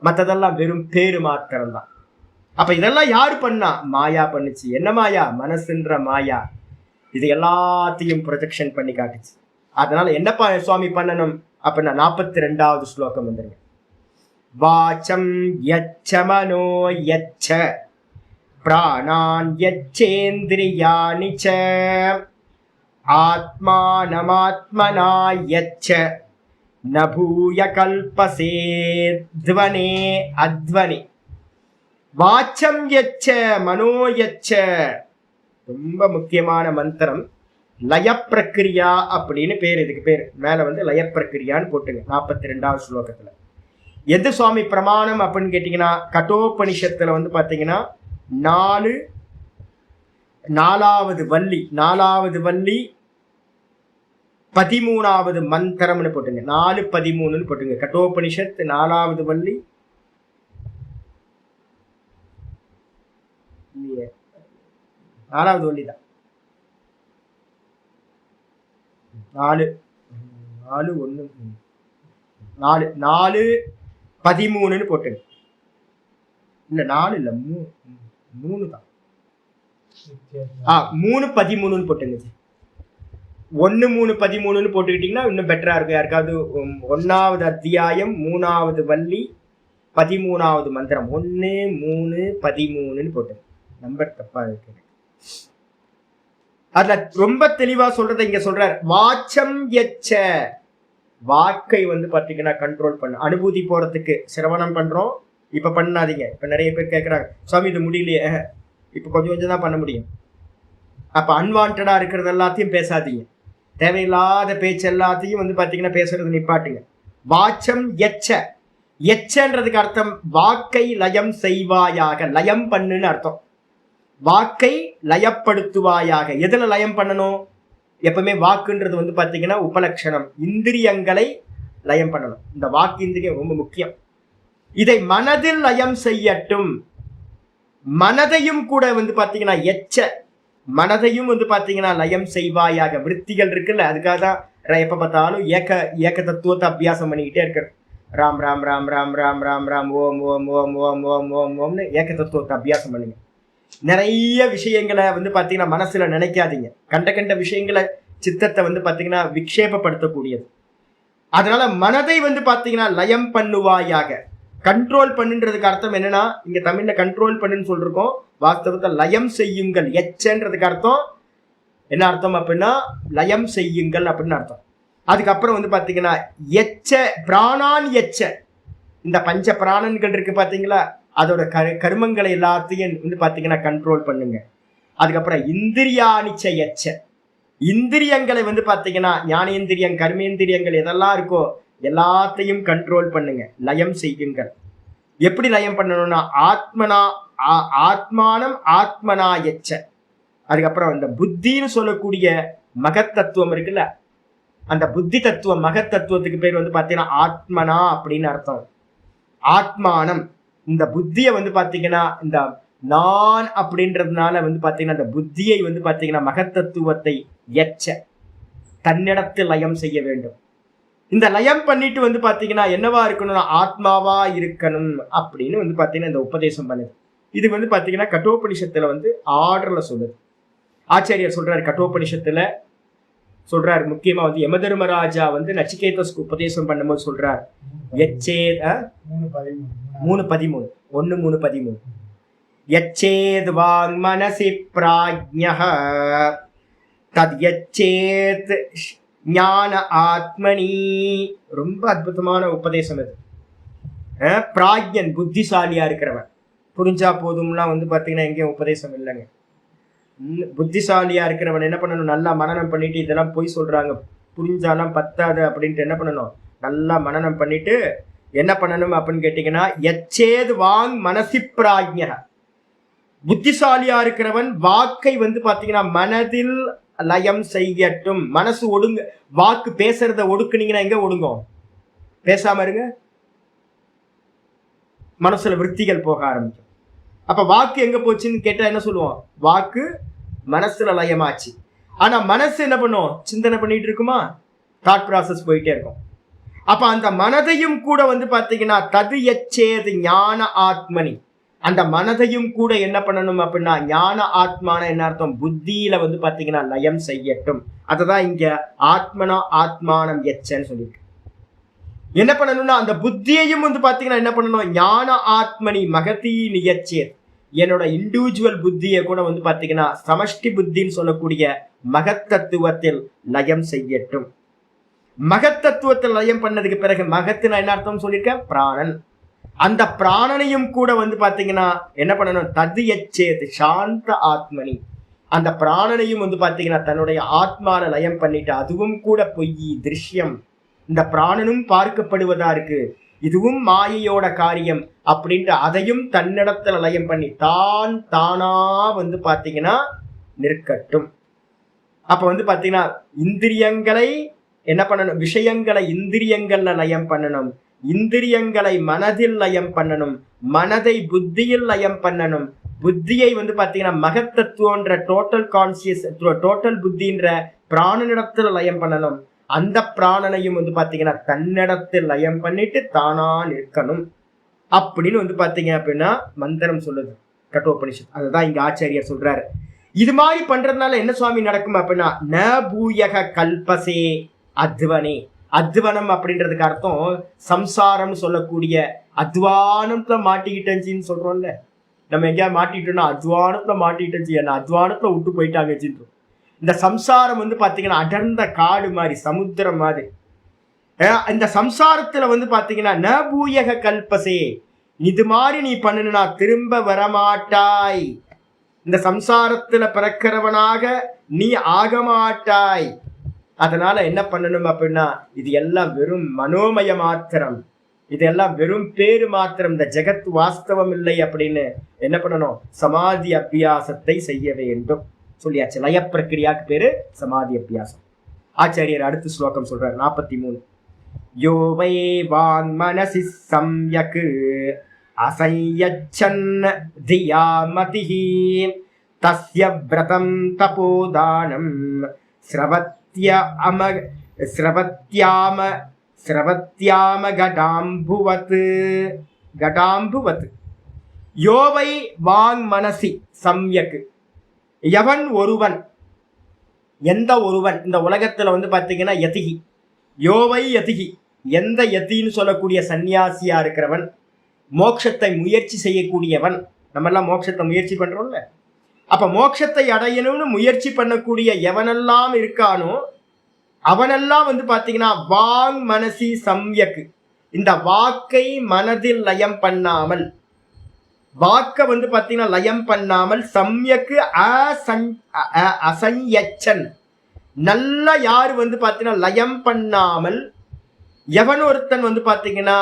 மற்றதெல்லாம் வெறும் பேரு மாத்திரம் தான். அப்ப இதெல்லாம் யாரு பண்ணா? மாயா பண்ணுச்சு. என்ன மாயா? மனசுன்ற மாயா. இது எல்லாத்தையும் ப்ரொஜெக்ஷன் பண்ணி காட்டுச்சு. அதனால என்னப்பா சுவாமி பண்ணணும் அப்படின்னா 42வது ஸ்லோகம் வந்துருங்க. வாச்சம் யச்ச மனோ யச்ச பிராணான் யச்சேந்திரியாணி ச ஆத்மானமாத்மனா யச்ச நபூய கல்பசே துவனே அத்வனி. வாச்சம் யச்ச மனோ யச்ச, ரொம்ப முக்கியமான மந்திரம். லய பிரக்கிரியா அப்படின்னு பேர், இதுக்கு பேர். மேல வந்து லய பிரக்கிரியான்னு போட்டுங்க 42வது ஸ்லோகத்துல. எது சுவாமி பிரமாணம் அப்படின்னு கேட்டீங்கன்னா, கட்டோபனிஷத்துல வந்து பாத்தீங்கன்னா 4வது வள்ளி 13வது மந்திரம்னு போட்டுங்க. 4:13 போட்டுங்க. கட்டோபனிஷத் 4வது வள்ளி 4வது வள்ளி தான். 4:13 போட்டுங்க. இல்ல 4 இல்ல 3 தான். 3:13 போட்டுங்க. 1:3:13 போட்டுக்கிட்டீங்கன்னா இன்னும் பெட்டரா இருக்கும். யாருக்காவது 1வது அத்தியாயம் 3வது வள்ளி 13வது மந்திரம் 1:3:13 போட்டுங்க. நம்பர் தப்பா இருக்கு. அதுல ரொம்ப தெளிவா சொல்றதை இங்க சொல்றார். வாச்சம் யச்ச, வாக்கை வந்து பாத்தீங்கன்னா கண்ட்ரோல் பண்ண. அனுபூதி போறதுக்கு சிரவணம் பண்றோம், இப்ப பண்ணாதீங்க. இப்ப நிறைய பேர் கேட்கறாங்க, சுவாமி இது முடியலையே, இப்ப கொஞ்சம் கொஞ்சம் தான் பண்ண முடியும். அப்ப அன்வான்டா இருக்கிறது எல்லாத்தையும் பேசாதீங்க. தேவையில்லாத பேச்சு எல்லாத்தையும் வந்து பாத்தீங்கன்னா பேசுறது நிப்பாட்டுங்க. வாச்சம் யச்ச, எச்சன்றதுக்கு அர்த்தம் வாக்கை லயம் செய்வாயாக, லயம் பண்ணுன்னு அர்த்தம். வாக்கை லயப்படுத்துவாயாக. எதுல லயம் பண்ணணும்? எப்பவுமே வாக்குன்றது வந்து பாத்தீங்கன்னா உபலட்சணம், இந்திரியங்களை லயம் பண்ணணும். இந்த வாக்கு இந்திரியம் ரொம்ப முக்கியம். இதை மனதில் லயம் செய்யட்டும். மனதையும் கூட வந்து பாத்தீங்கன்னா எச்ச, மனதையும் வந்து பாத்தீங்கன்னா லயம் செய்வாயாக. விருத்திகள் இருக்குல்ல, அதுக்காக தான் எப்ப பார்த்தாலும் ஏக தத்துவத்தை அபியாசம் பண்ணிக்கிட்டே இருக்கிறது. ராம் ராம் ராம் ராம் ராம் ராம் ராம் ஓம் ஓம் ஓம் ஓம் ஓம் ஓம் ஓம்னு ஏக தத்துவத்தை அபியாசம் பண்ணுங்க. நிறைய விஷயங்களை வந்து பாத்தீங்கன்னா மனசுல நினைக்காதீங்க. கண்ட விஷயங்களை சித்தத்தை வந்து பாத்தீங்கன்னா விக்ஷேபப்படுத்தக்கூடியது. அதனால மனதை வந்து பாத்தீங்கன்னா லயம் பண்ணுவாயாக. கண்ட்ரோல் பண்ணுன்றதுக்கு அர்த்தம் என்னன்னா, இங்க தமிழ்ல கண்ட்ரோல் பண்ணுன்னு சொல்லிருக்கோம், வாஸ்தவத்தை லயம் செய்யுங்கள். எச்சன்றதுக்கு அர்த்தம் என்ன அர்த்தம் அப்படின்னா, லயம் செய்யுங்கள் அப்படின்னு அர்த்தம். அதுக்கப்புறம் வந்து பாத்தீங்கன்னா எச்ச பிராணான் எச்ச, இந்த பஞ்ச பிராணன்கள் இருக்கு பாத்தீங்களா, அதோட கர்மங்களை எல்லாத்தையும் வந்து பாத்தீங்கன்னா கண்ட்ரோல் பண்ணுங்க. அதுக்கப்புறம் இந்திரியானிச்ச எச்ச, இந்திரியங்களை வந்து பாத்தீங்கன்னா ஞானேந்திரியம் கர்மேந்திரியங்கள் எதெல்லாம் இருக்கோ எல்லாத்தையும் கண்ட்ரோல் பண்ணுங்க, லயம் செய்யுங்கள். எப்படி லயம் பண்ணணும்னா, ஆத்மானம் ஆத்மனா எச்ச. அதுக்கப்புறம் இந்த புத்தின்னு சொல்லக்கூடிய மகத்தத்துவம் இருக்குல்ல, அந்த புத்தி தத்துவம் மகத்தத்துவத்துக்கு பேர் வந்து பாத்தீங்கன்னா ஆத்மனா அப்படின்னு அர்த்தம். ஆத்மானம், இந்த புத்தியை வந்து பாத்தீங்கன்னா இந்த நான் அப்படின்றதுனால வந்து பாத்தீங்கன்னா இந்த புத்தியை வந்து பாத்தீங்கன்னா மகத்தத்துவத்தை எச்ச, தன்னிடத்தில் லயம் செய்ய வேண்டும். இந்த லயம் பண்ணிட்டு வந்து பாத்தீங்கன்னா என்னவா இருக்கணும்னா ஆத்மாவா இருக்கணும் அப்படின்னு வந்து பாத்தீங்கன்னா இந்த உபதேசம் பண்ணுது. இது வந்து பாத்தீங்கன்னா கட்டோபனிஷத்துல வந்து ஆர்டர்ல சொல்லுது. ஆச்சாரியர் சொல்றாரு, கட்டோபனிஷத்துல சொல்றாரு, முக்கியமா வந்து யமதர்மராஜா வந்து நச்சிகேதஸ்க்கு உபதேசம் பண்ணும்போது சொல்றாரு, எச்சேத் 1:13 யச்சேத் வாங் மனசி பிராஜ்ஞஹ தத் யச்சேத் ஞான ஆத்மனி. ரொம்ப அற்புதமான உபதேசம் இது. பிராஜ்ஞன் புத்திசாலியா இருக்கிறவன், புரிஞ்சா போதும்னா வந்து பாத்தீங்கன்னா எங்கேயும் உபதேசம் இல்லைங்க. புத்திசாலியா இருக்கிறவன் என்ன பண்ணணும், நல்லா மனனம் பண்ணிட்டு, இதெல்லாம் போய் சொல்றாங்க புரிஞ்சாலாம் பத்தாது அப்படின்ட்டு என்ன பண்ணணும், நல்லா மனனம் பண்ணிட்டு என்ன பண்ணணும் அப்படின்னு கேட்டீங்கன்னா, எச்சேது வாங் மனசி பிராஜ்ஞ, புத்திசாலியா இருக்கிறவன் வாக்கை வந்து பாத்தீங்கன்னா மனதில் லயம் செய்யட்டும். மனசு ஒடுங்க, வாக்கு பேசுறத ஒடுக்குனீங்கன்னா எங்க ஒடுங்கும்? பேசாம இருங்க, மனசுல விருத்திகள் போக ஆரம்பிக்கும். அப்ப வாக்கு எங்க போச்சுன்னு கேட்டா என்ன சொல்லுவோம், வாக்கு மனசுல லயமாச்சு. ஆனா மனசு என்ன பண்ணும், சிந்தனை பண்ணிட்டு இருக்குமா, தாட் ப்ராசஸ் போயிட்டே இருக்கும். அப்ப அந்த மனதையும் கூட வந்து பாத்தீங்கன்னா தது எச்சேது ஞான ஆத்மனி, அந்த மனதையும் கூட என்ன பண்ணணும் அப்படின்னா ஞான ஆத்மான என்ன அர்த்தம், புத்தியில வந்து பாத்தீங்கன்னா லயம் செய்யட்டும். அததான் இங்க ஆத்மனா ஆத்மானம் எச்சன்னு சொல்லியிருக்கு. என்ன பண்ணணும்னா அந்த புத்தியையும் வந்து பாத்தீங்கன்னா என்ன பண்ணணும், ஞான ஆத்மனி மகதி நியச்சேர், என்னோட இண்டிவிஜுவல் புத்தியை கூட வந்து பாத்தீங்கன்னா சமஷ்டி புத்தின்னு சொல்லக்கூடிய மகத்தத்துவத்தில் லயம் செய்யட்டும். மகத்தத்துவத்தில் லயம் பண்ணதுக்கு பிறகு, மகத்து நான் என்ன அர்த்தம் சொல்லியிருக்கேன், பிராணன். அந்த பிராணனையும் கூட வந்து பாத்தீங்கன்னா என்ன பண்ணணும், தது எச்சேது சாந்த ஆத்மனி, அந்த பிராணனையும் வந்து பாத்தீங்கன்னா தன்னுடைய ஆத்மான லயம் பண்ணிட்டு, அதுவும் கூட பொய் திருஷ்யம், இந்த பிராணனும் பார்க்கப்படுவதா இருக்கு, இதுவும் மாயையோட காரியம் அப்படின்ட்டு அதையும் தன்னிடத்துல லயம் பண்ணி தான் தானா வந்து பாத்தீங்கன்னா நிற்கட்டும். அப்ப வந்து பாத்தீங்கன்னா இந்திரியங்களை என்ன பண்ணணும், விஷயங்களை இந்திரியங்கள்ல லயம் பண்ணணும், இந்திரியங்களை மனதில் லயம் பண்ணணும், மனதை புத்தியில் லயம் பண்ணணும், புத்தியை வந்து பாத்தீங்கன்னா மகத்தத்துவன்ற டோட்டல் கான்சியஸ் டோட்டல் புத்தின்ற பிராணனிடத்துல லயம் பண்ணணும், அந்த பிராணனையும் வந்து பாத்தீங்கன்னா தன்னிடத்தில் லயம் பண்ணிட்டு தானா நிற்கணும் அப்படின்னு வந்து பாத்தீங்க அப்படின்னா மந்திரம் சொல்லுது கட்டோபனிஷத். அதுதான் இங்க ஆச்சாரியர் சொல்றாரு. இது மாதிரி பண்றதுனால என்ன சுவாமி நடக்கும் அப்படின்னா, ந பூயக கல்பசே அத்வனே. அத்வனம் அப்படின்றதுக்கு அர்த்தம் சம்சாரம் சொல்லக்கூடிய அத்வானத்துல மாட்டிக்கிட்டேன்னு சொல்றோம்ல, நம்ம எங்கேயாவது மாட்டிக்கிட்டோம்னா அத்வானத்துல மாட்டிக்கிட்டேச்சு, என்ன அத்வானத்துல விட்டு போயிட்டாங்கன்னு. இந்த சம்சாரம் வந்து பாத்தீங்கன்னா அடர்ந்த காடு மாதிரி, சமுத்திரம் மாதிரி. இந்த சம்சாரத்துல வந்து பாத்தீங்கன்னா ந பூயக கல்பசே, இது மாதிரி நீ பண்ணணும்னா திரும்ப வரமாட்டாய், இந்த சம்சாரத்துல பிறக்கிறவனாக நீ ஆக மாட்டாய். அதனால என்ன பண்ணணும் அப்படின்னா, இது எல்லாம் வெறும் மனோமய மாத்திரம், இதெல்லாம் வெறும் பேரு மாத்திரம், இந்த ஜெகத் வாஸ்தவம் இல்லை அப்படின்னு என்ன பண்ணணும், சமாதி அபியாசத்தை செய்ய வேண்டும் சொல்லியாச்சு. லய பிரக்கிரியாக்கு பேரு சமாதி அபியாசம். ஆச்சாரியர் அடுத்த ஸ்லோகம் சொல்றாரு 43. யோவை வான் மனசி சம்யக் அசையச்சன் தியாமதிஹி தஸ்ய விரதம் தபோதானம் ஸ்ரவத்யாம கடாம்புவத். யோவை வாங் மனசி சம்யக், எவன் ஒருவன், எந்த ஒருவன் இந்த உலகத்துல வந்து பாத்தீங்கன்னா யதிகி, யோவை யதிகி, எந்த யதின்னு சொல்லக்கூடிய சன்னியாசியா இருக்கிறவன், மோட்சத்தை முயற்சி செய்யக்கூடியவன். நம்ம எல்லாம் மோட்சத்தை முயற்சி பண்றோம்ல, அப்ப மோட்சத்தை அடையணும்னு முயற்சி பண்ணக்கூடிய எவனெல்லாம் இருக்கானோ அவனெல்லாம் வந்து பாத்தீங்கன்னா வாங் மனசி சம்யக், இந்த வாக்கை மனதில் லயம் பண்ணாமல், வாக்க வந்து பாத்தீங்கன்னா லயம் பண்ணாமல், சம்யக்கு அசஞ்சன், நல்ல யாரு வந்து பாத்தீங்கன்னா லயம் பண்ணாமல் எவன் ஒருத்தன் வந்து பாத்தீங்கன்னா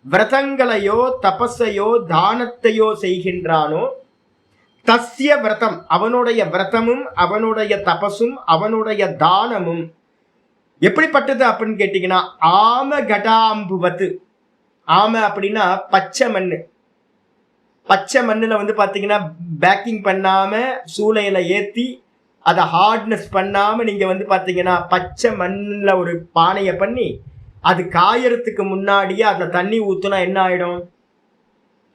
விரதங்களையோ தபஸையோ தானத்தையோ செய்கின்றானோ, தஸ்ய விரதம், அவனுடைய விரதமும் அவனுடைய தபசும் அவனுடைய தானமும் எப்படிப்பட்டது அப்படின்னு கேட்டீங்கன்னா, ஆம கடாம்புவத்து. ஆம அப்படின்னா பச்சை மண்ணு, பச்சை மண்ணுல வந்து பாத்தீங்கன்னா பேக்கிங் பண்ணாம சூளையில ஏத்தி அதை ஹார்ட்னஸ் பண்ணாம நீங்க வந்து பாத்தீங்கன்னா பச்சை மண்ணுல ஒரு பானையை பண்ணி அது காயறதுக்கு முன்னாடியே அதுல தண்ணி ஊத்துனா என்ன ஆயிடும்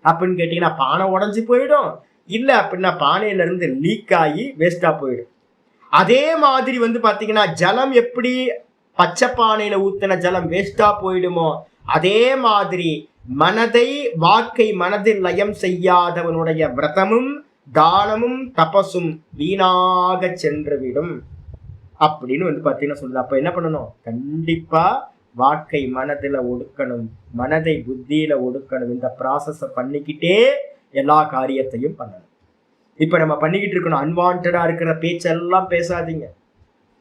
அப்படின்னு கேட்டீங்கன்னா, பானை உடஞ்சி போயிடும், இல்ல அப்படின்னா பானையில இருந்து லீக் ஆகி வேஸ்டா போயிடும். அதே மாதிரி வந்து பாத்தீங்கன்னா ஜலம் எப்படி பச்சை பானையில ஊத்தின ஜலம் வேஸ்டா போயிடுமோ, அதே மாதிரி மனதை வாக்கை மனதில் லயம் செய்யாதவனுடைய விரதமும் தானமும் தபசும் வீணாக சென்றுவிடும் அப்படின்னு வந்து பாத்தீங்கன்னா சொல்லுது. அப்ப என்ன பண்ணணும், கண்டிப்பா வாக்கை மனதுல ஒடுக்கணும், மனதை புத்தியில ஒடுக்கணும். இந்த ப்ராசஸ பண்ணிக்கிட்டே எல்லா காரியத்தையும் பண்ணணும். இப்ப நம்ம பண்ணிக்கிட்டு இருக்கணும், அன்வான்டா இருக்கிற பேச்செல்லாம் பேசாதீங்க,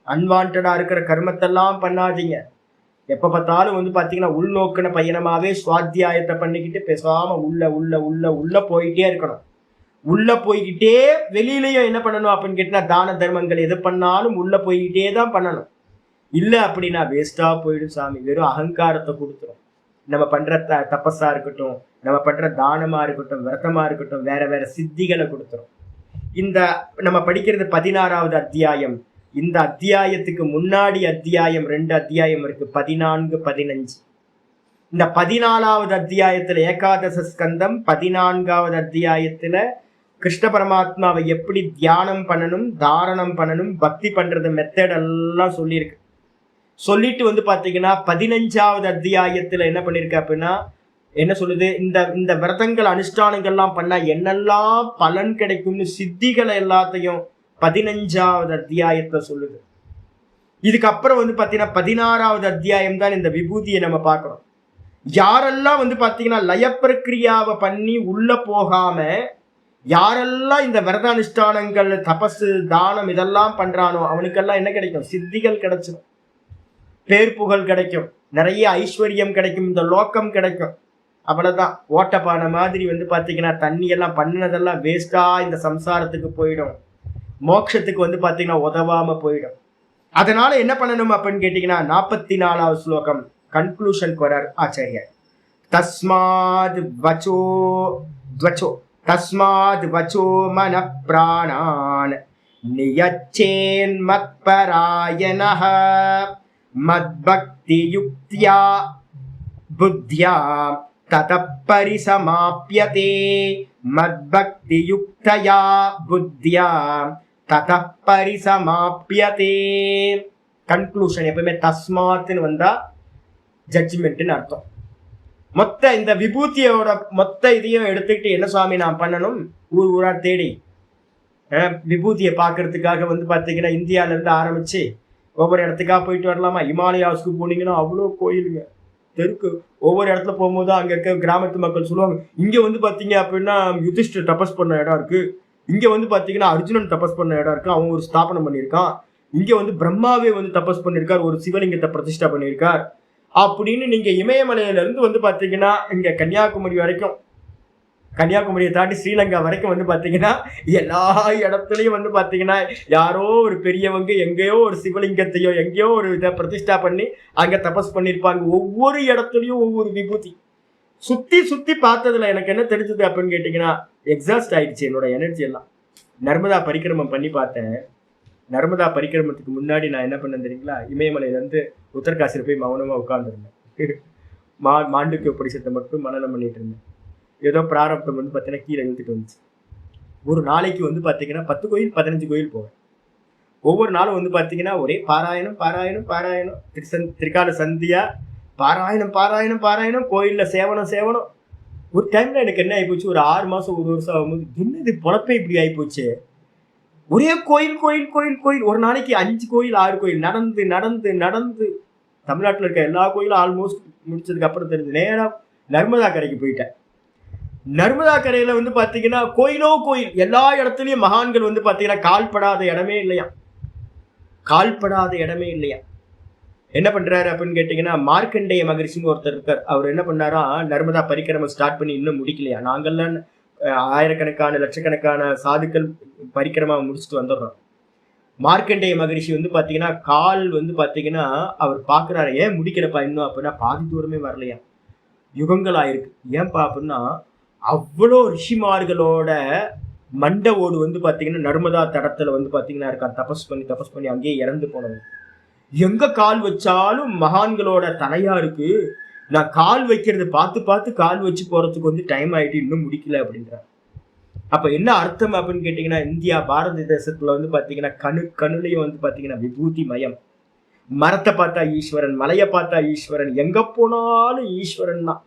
அன்வான்டா இருக்கிற கர்மத்தெல்லாம் பண்ணாதீங்க. எப்ப பார்த்தாலும் வந்து பாத்தீங்கன்னா உள்நோக்கின பயணமாவே சுவாத்தியாயத்தை பண்ணிக்கிட்டு பேசாம உள்ள உள்ள உள்ள உள்ள போயிட்டே இருக்கணும். உள்ள போய்கிட்டே வெளியிலையும் என்ன பண்ணணும் அப்படின்னு கேட்டீங்கன்னா, தான தர்மங்கள் எது பண்ணாலும் உள்ள போய்கிட்டே தான் பண்ணணும். இல்ல அப்படின்னா வேஸ்டா போயிடும் சாமி, வெறும் அகங்காரத்தை கொடுத்துரும். நம்ம பண்ற தபஸா இருக்கட்டும், நம்ம பண்ற தானமா இருக்கட்டும், விரதமா இருக்கட்டும், வேற வேற சித்திகளை கொடுத்துரும். இந்த நம்ம படிக்கிறது 16வது அத்தியாயம். இந்த அத்தியாயத்துக்கு முன்னாடி அத்தியாயம் 2 அத்தியாயம் இருக்கு, 14, 15. இந்த 14வது அத்தியாயத்துல ஏகாதச ஸ்கந்தம், 14வது அத்தியாயத்துல கிருஷ்ண பரமாத்மாவை எப்படி தியானம் பண்ணணும், தாரணம் பண்ணணும், பக்தி பண்றது மெத்தட் எல்லாம் சொல்லியிருக்கு. சொல்லிட்டு வந்து பாத்தீங்கன்னா 15வது அத்தியாயத்துல என்ன பண்ணிருக்க அப்படின்னா என்ன சொல்லுது, இந்த விரதங்கள் அனுஷ்டானங்கள்லாம் பண்ணா என்னெல்லாம் பலன் கிடைக்கும்னு சித்திகளை எல்லாத்தையும் 15வது அத்தியாயத்துல சொல்லுது. இதுக்கப்புறம் வந்து பாத்தீங்கன்னா 16வது அத்தியாயம் தான் இந்த விபூதியை நம்ம பார்க்கிறோம். யாரெல்லாம் வந்து பாத்தீங்கன்னா லய பிரக்கிரியாவை பண்ணி உள்ள போகாம யாரெல்லாம் இந்த விரத அனுஷ்டானங்கள் தபசு தானம் இதெல்லாம் பண்றானோ அவனுக்கெல்லாம் என்ன கிடைக்கும், சித்திகள் கிடைச்சிடும், பேர் புகழ் கிடைக்கும், நிறைய ஐஸ்வர்யம் கிடைக்கும், இந்த லோக்கம் கிடைக்கும். அவ்வளவுதான், ஓட்டப்பான மாதிரி வந்து பாத்தீங்கன்னா தண்ணி எல்லாம் பண்ணினதெல்லாம் வேஸ்டா இந்த சம்சாரத்துக்கு போயிடும், மோட்சத்துக்கு வந்து பாத்தீங்கன்னா உதவாம போயிடும். அதனால என்ன பண்ணணும் அப்படின்னு கேட்டீங்கன்னா 44வது ஸ்லோகம் கன்க்ளூஷனுக்கு வரார் ஆச்சாரியர். தஸ்மாத் வச்சோ துவச்சோ தஸ்மாத் வச்சோ மன பிராணான் நியச்சேன் மத்பராயணஹ மத்பக்தி யுக்த்யா புத்யா ததப் பரிசமாப்யதே மத்பக்தி யுக்தயா புத்யா ததப் பரிசமாப்யதே. கன்க்ளூஷன் எப்பவுமே தஸ்மாத்னு வந்தா ஜட்ஜ்மெண்ட்னு அர்த்தம். மொத்த இந்த விபூதியோட மொத்த இதையும் எடுத்துக்கிட்டு என்ன சுவாமி நான் பண்ணணும், ஊர் ஊரா தேடி விபூதியை பார்க்கறதுக்காக வந்து பார்த்தீங்கன்னா இந்தியால இருந்து ஆரம்பிச்சு ஒவ்வொரு இடத்துக்காக போயிட்டு வரலாமா? இமாலயாஸ்க்கு போனீங்கன்னா அவ்வளோ கோயிலுங்க தெருக்கு. ஒவ்வொரு இடத்துல போகும்போது அங்கே இருக்க கிராமத்து மக்கள் சொல்லுவாங்க, இங்கே வந்து பார்த்தீங்க அப்படின்னா யுதிஷ்டர் தபஸ் பண்ண இடம் இருக்கு, இங்கே வந்து பார்த்தீங்கன்னா அர்ஜுனன் தபஸ் பண்ண இடம் இருக்கு, அவன் ஒரு ஸ்தாபனம் பண்ணியிருக்கான், இங்கே வந்து பிரம்மாவே வந்து தபஸ் பண்ணியிருக்கார், ஒரு சிவலிங்கத்தை பிரதிஷ்டா பண்ணியிருக்கார் அப்படின்னு நீங்க இமயமலையில இருந்து வந்து பாத்தீங்கன்னா இங்க கன்னியாகுமரி வரைக்கும், கன்னியாகுமரியை தாண்டி ஸ்ரீலங்கா வரைக்கும் வந்து பாத்தீங்கன்னா எல்லா இடத்துலயும் வந்து பாத்தீங்கன்னா யாரோ ஒரு பெரியவங்க எங்கேயோ ஒரு சிவலிங்கத்தையோ எங்கேயோ ஒரு இதை பிரதிஷ்டா பண்ணி அங்க தபஸ் பண்ணியிருப்பாங்க. ஒவ்வொரு இடத்துலயும் ஒவ்வொரு விபூதி. சுத்தி சுத்தி பார்த்ததுல எனக்கு என்ன தெரிஞ்சது அப்படின்னு கேட்டீங்கன்னா எக்ஸாஸ்ட் ஆயிடுச்சு என்னோட எனர்ஜி எல்லாம். நர்மதா பரிக்கிரமம் பண்ணி பார்த்தேன். நர்மதா பரிக்கிரமத்துக்கு முன்னாடி நான் என்ன பண்ணேன் தெரியுங்களா, இமயமலையிலேருந்து உத்தரகாசியில் போய் மௌனமாக உட்காந்துருந்தேன். மாண்டுக்கிய உபநிஷத்தை மட்டும் மனனம் பண்ணிட்டு இருந்தேன். ஏதோ பிராரப்தம் வந்து பார்த்தீங்கன்னா கீழே இழுத்துட்டு வந்துச்சு. ஒரு நாளைக்கு வந்து பார்த்தீங்கன்னா 10 கோயில் 15 கோயில் போவேன். ஒவ்வொரு நாளும் வந்து பார்த்தீங்கன்னா ஒரே பாராயணம் பாராயணம் பாராயணம், திரிகால சந்தியா பாராயணம் பாராயணம் பாராயணம், கோயிலில் சேவனம் சேவனம். ஒரு டைமில் எனக்கு என்ன ஆகிப்போச்சு, ஒரு 6 மாதம் 1 வருஷம் ஆகும்போது என்னது பொழப்பே இப்படி ஆகிப்போச்சு. ஒரே கோயில் கோயில் கோயில் கோயில், ஒரு நாளைக்கு 5 கோயில் 6 கோயில் நடந்து நடந்து நடந்து தமிழ்நாட்டில் இருக்க எல்லா கோயிலும் ஆல்மோஸ்ட் முடிச்சதுக்கு அப்புறம் தெரிஞ்சு நேராக நர்மதா கரைக்கு போயிட்டேன். நர்மதா கரையில வந்து பாத்தீங்கன்னா கோயிலோ கோயில், எல்லா இடத்துலயும் மகான்கள் வந்து பாத்தீங்கன்னா கால்படாத இடமே இல்லையா, கால்படாத இடமே இல்லையா. என்ன பண்றாரு அப்படின்னு கேட்டீங்கன்னா மார்க்கண்டேய மகரிஷின்னு ஒருத்தர் இருக்கார். அவர் என்ன பண்ணாரா, நர்மதா பரிக்கிரமம் ஸ்டார்ட் பண்ணி இன்னும் முடிக்கலையா. நாங்கள்லாம் ஆயிரக்கணக்கான லட்சக்கணக்கான சாதுக்கள் பரிக்கிரமா முடிச்சுட்டு வந்துடுறோம். மார்க்கண்டேய மகரிஷி வந்து பாத்தீங்கன்னா கால் வந்து பாத்தீங்கன்னா அவர் பாக்குறாரு, ஏன் முடிக்கிறப்பா இன்னும் அப்படின்னா பாதி தூரமே வரலையா, யுகங்கள் ஆயிருக்கு. ஏன்பா அப்படின்னா அவ்வளோ ரிஷிமார்களோட மண்ட ஓடு வந்து பாத்தீங்கன்னா நர்மதா தடத்துல வந்து பாத்தீங்கன்னா இருக்கான். தபஸ் பண்ணி அங்கேயே இறந்து போனவங்க. எங்க கால் வச்சாலும் மகான்களோட தலையா இருக்கு, நான் கால் வைக்கிறது பார்த்து பார்த்து கால் வச்சு போறதுக்கு வந்து டைம் ஆயிட்டு இன்னும் முடிக்கல அப்படின்றார். அப்ப என்ன அர்த்தம் அப்படின்னு கேட்டீங்கன்னா இந்தியா பாரத தேசத்துல வந்து பாத்தீங்கன்னா கணுலையும் வந்து பாத்தீங்கன்னா விபூதி மயம். மரத்தை பார்த்தா ஈஸ்வரன், மலையை பார்த்தா ஈஸ்வரன், எங்க போனாலும் ஈஸ்வரன் தான்.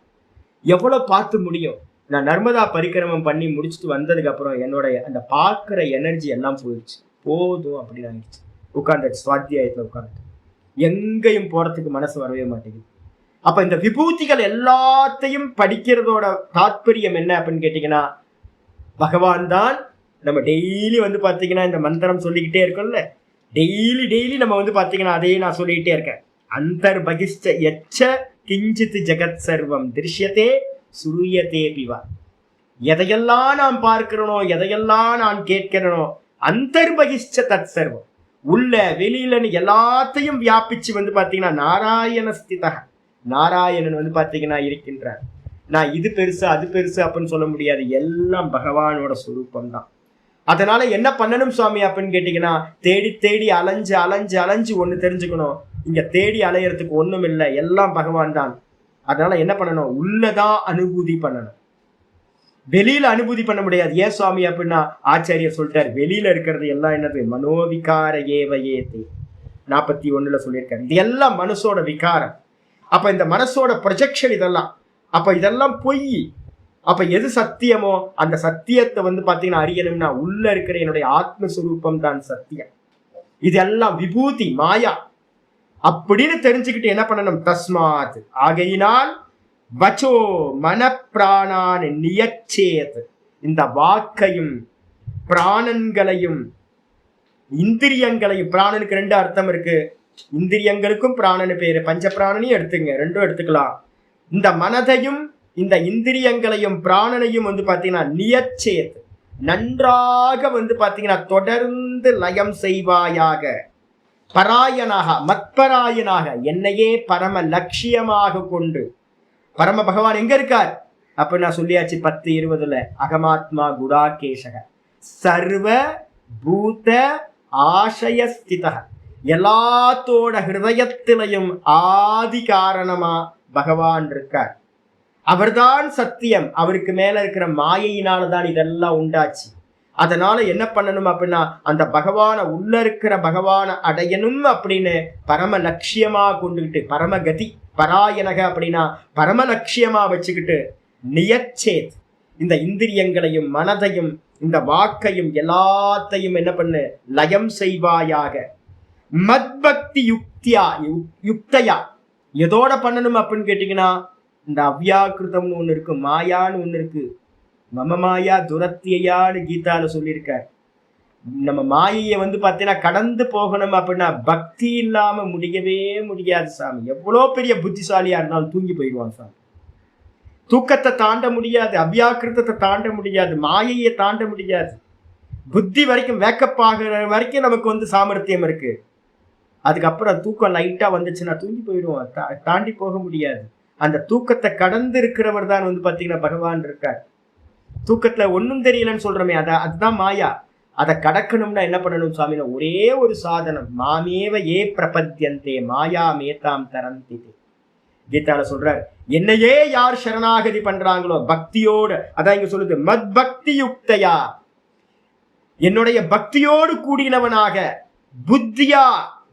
எவ்வளவு பார்த்து முடியும். நான் நர்மதா பரிக்கிரமம் பண்ணி முடிச்சுட்டு வந்ததுக்கு அப்புறம் என்னோட அந்த பார்க்கிற எனர்ஜி எல்லாம் போயிடுச்சு. போதும் அப்படின்னு ஆயிடுச்சு. உட்கார்ந்து சுவாத்தியாயத்துல உட்கார்ந்து எங்கேயும் போறதுக்கு மனசு வரவே மாட்டேங்குது. அப்ப இந்த விபூதிகள் எல்லாத்தையும் படிக்கிறதோட தாற்பயம் என்ன அப்படின்னு கேட்டீங்கன்னா பகவான் தான். நம்ம டெய்லி வந்து பாத்தீங்கன்னா இந்த மந்திரம் சொல்லிக்கிட்டே இருக்கோம்ல, டெய்லி நம்ம வந்து பாத்தீங்கன்னா அதையே நான் சொல்லிக்கிட்டே இருக்கேன். அந்தர் பகிஷ்ட எச்ச கிஞ்சித் ஜெகத் சர்வம் திருஷ்யத்தே சுரியத்தே பிவா. எதையெல்லாம் நான் பார்க்கிறனோ, எதையெல்லாம் நான் கேட்கிறனோ, அந்தர் பகிஷ்ட தத் சர்வம், உள்ள வெளியிலன்னு எல்லாத்தையும் வியாபிச்சு வந்து பாத்தீங்கன்னா நாராயண ஸ்திதக, நாராயணன் வந்து பாத்தீங்கன்னா இருக்கின்றார். நான் இது பெருசு அது பெருசு அப்படின்னு சொல்ல முடியாது, எல்லாம் பகவானோட சுரூபம் தான். அதனால என்ன பண்ணணும் சுவாமி அப்படின்னு கேட்டீங்கன்னா தேடி தேடி அலைஞ்சு அலைஞ்சு அலைஞ்சு ஒண்ணு தெரிஞ்சுக்கணும். இங்க தேடி அலையறதுக்கு ஒண்ணும் இல்லை, எல்லாம் பகவான் தான். அதனால என்ன பண்ணணும், உள்ளதான் அனுபூதி பண்ணணும், வெளியில அனுபூதி பண்ண முடியாது. ஏன் சுவாமி அப்படின்னா ஆச்சாரியர் சொல்லிட்டார், வெளியில இருக்கிறது எல்லாம் என்னது மனோவிகார ஏவையேதே, 41 சொல்லியிருக்காரு. இது எல்லாம் மனசோட விகாரம். அப்ப இந்த மனசோட ப்ரொஜெக்ஷன் இதெல்லாம். அப்ப இதெல்லாம் பொய். அப்ப எது சத்தியமோ அந்த சத்தியத்தை பாத்தீங்கன்னா அறியணும்னா உள்ள இருக்கிற என்னுடைய ஆத்மஸ்வரூபம் தான் சத்தியம். இதெல்லாம் விபூதி மாயா அப்படின்னு தெரிஞ்சுக்கிட்டு என்ன பண்ணணும்? தஸ்மாத் ஆகையினால் வச்சோ மனப்பிராணான் நியச்சேத், இந்த வாக்கையும் பிராணன்களையும் இந்திரியங்களையும், பிராணனுக்கு 2 அர்த்தம் இருக்கு. இந்திரியங்களுக்கும் பிராணனு பேரு, பஞ்ச பிராணனையும் எடுத்துங்க, 2 எடுத்துக்கலாம். இந்த மனதையும் இந்த இந்திரியங்களையும் பிராணனையும் பாத்தீங்கன்னா நியச்சேத், நன்றாக பாத்தீங்கன்னா தொடர்ந்து லயம் செய்வாயாக. பராயணாக மத்பராயணாக, என்னையே பரம லட்சியமாக கொண்டு. பரம பகவான் எங்க இருக்கார் அப்ப நான் சொல்லியாச்சு 10:20 அகமாத்மா குடாகேஷக சர்வ பூத ஆசயஸ்தித, எல்லாத்தோட ஹிருதயத்திலையும் ஆதி காரணமா பகவான் இருக்கார். அவர்தான் சத்தியம். அவருக்கு மேல இருக்கிற மாயையினாலதான் இதெல்லாம் உண்டாச்சு. அதனால என்ன பண்ணணும் அப்படின்னா அந்த பகவான உள்ள இருக்கிற பகவான அடையணும் அப்படின்னு பரம லட்சியமா கொண்டுகிட்டு, பரமகதி பராயணக அப்படின்னா பரம லட்சியமா வச்சுக்கிட்டு நியச்சேத், இந்த இந்திரியங்களையும் மனதையும் இந்த வாக்கையும் எல்லாத்தையும் என்ன பண்ணு? லயம் செய்வாயாக. மத்பக்தி யுக்தையா எதோட பண்ணணும் அப்படின்னு கேட்டீங்கன்னா, இந்த அவ்யாக்கிருதம்னு ஒண்ணு இருக்கு, மாயான்னு ஒண்ணு இருக்கு. மம மாயா துரத்தியான்னு கீதால சொல்லியிருக்கார். நம்ம மாயையை பாத்தீங்கன்னா கடந்து போகணும் அப்படின்னா பக்தி இல்லாம முடியவே முடியாது சாமி. எவ்வளோ பெரிய புத்திசாலியா இருந்தாலும் தூங்கி போயிடுவான் சாமி. தூக்கத்தை தாண்ட முடியாது, அவ்யாக்கிருதத்தை தாண்ட முடியாது, மாயையை தாண்ட முடியாது. புத்தி வரைக்கும் வேக்கப் ஆகிற வரைக்கும் நமக்கு சாமர்த்தியம் இருக்கு. அதுக்கப்புறம் தூக்கம் லைட்டா வந்துச்சுன்னா தூங்கி போயிடுவோம், தாண்டி போக முடியாது. அந்த தூக்கத்தை கடந்து இருக்கிறவர் தான் பாத்தீங்கன்னா பகவான் இருக்கார். தூக்கத்துல ஒன்னும் தெரியலன்னு சொல்றோமே, அதுதான் மாயா. அதை கடக்கணும்னா என்ன பண்ணணும் சுவாமினா, ஒரே ஒரு சாதனம். மாமேவ ஏ பிரபத்யந்தே மாயா மேதாம் தரந்தி. கீதால சொல்றார், என்னையே யார் சரணாகதி பண்றாங்களோ பக்தியோட, அதான் இங்க சொல்லுது மத் பக்தி யுக்தையா, என்னுடைய பக்தியோடு கூடினவனாக, புத்தியா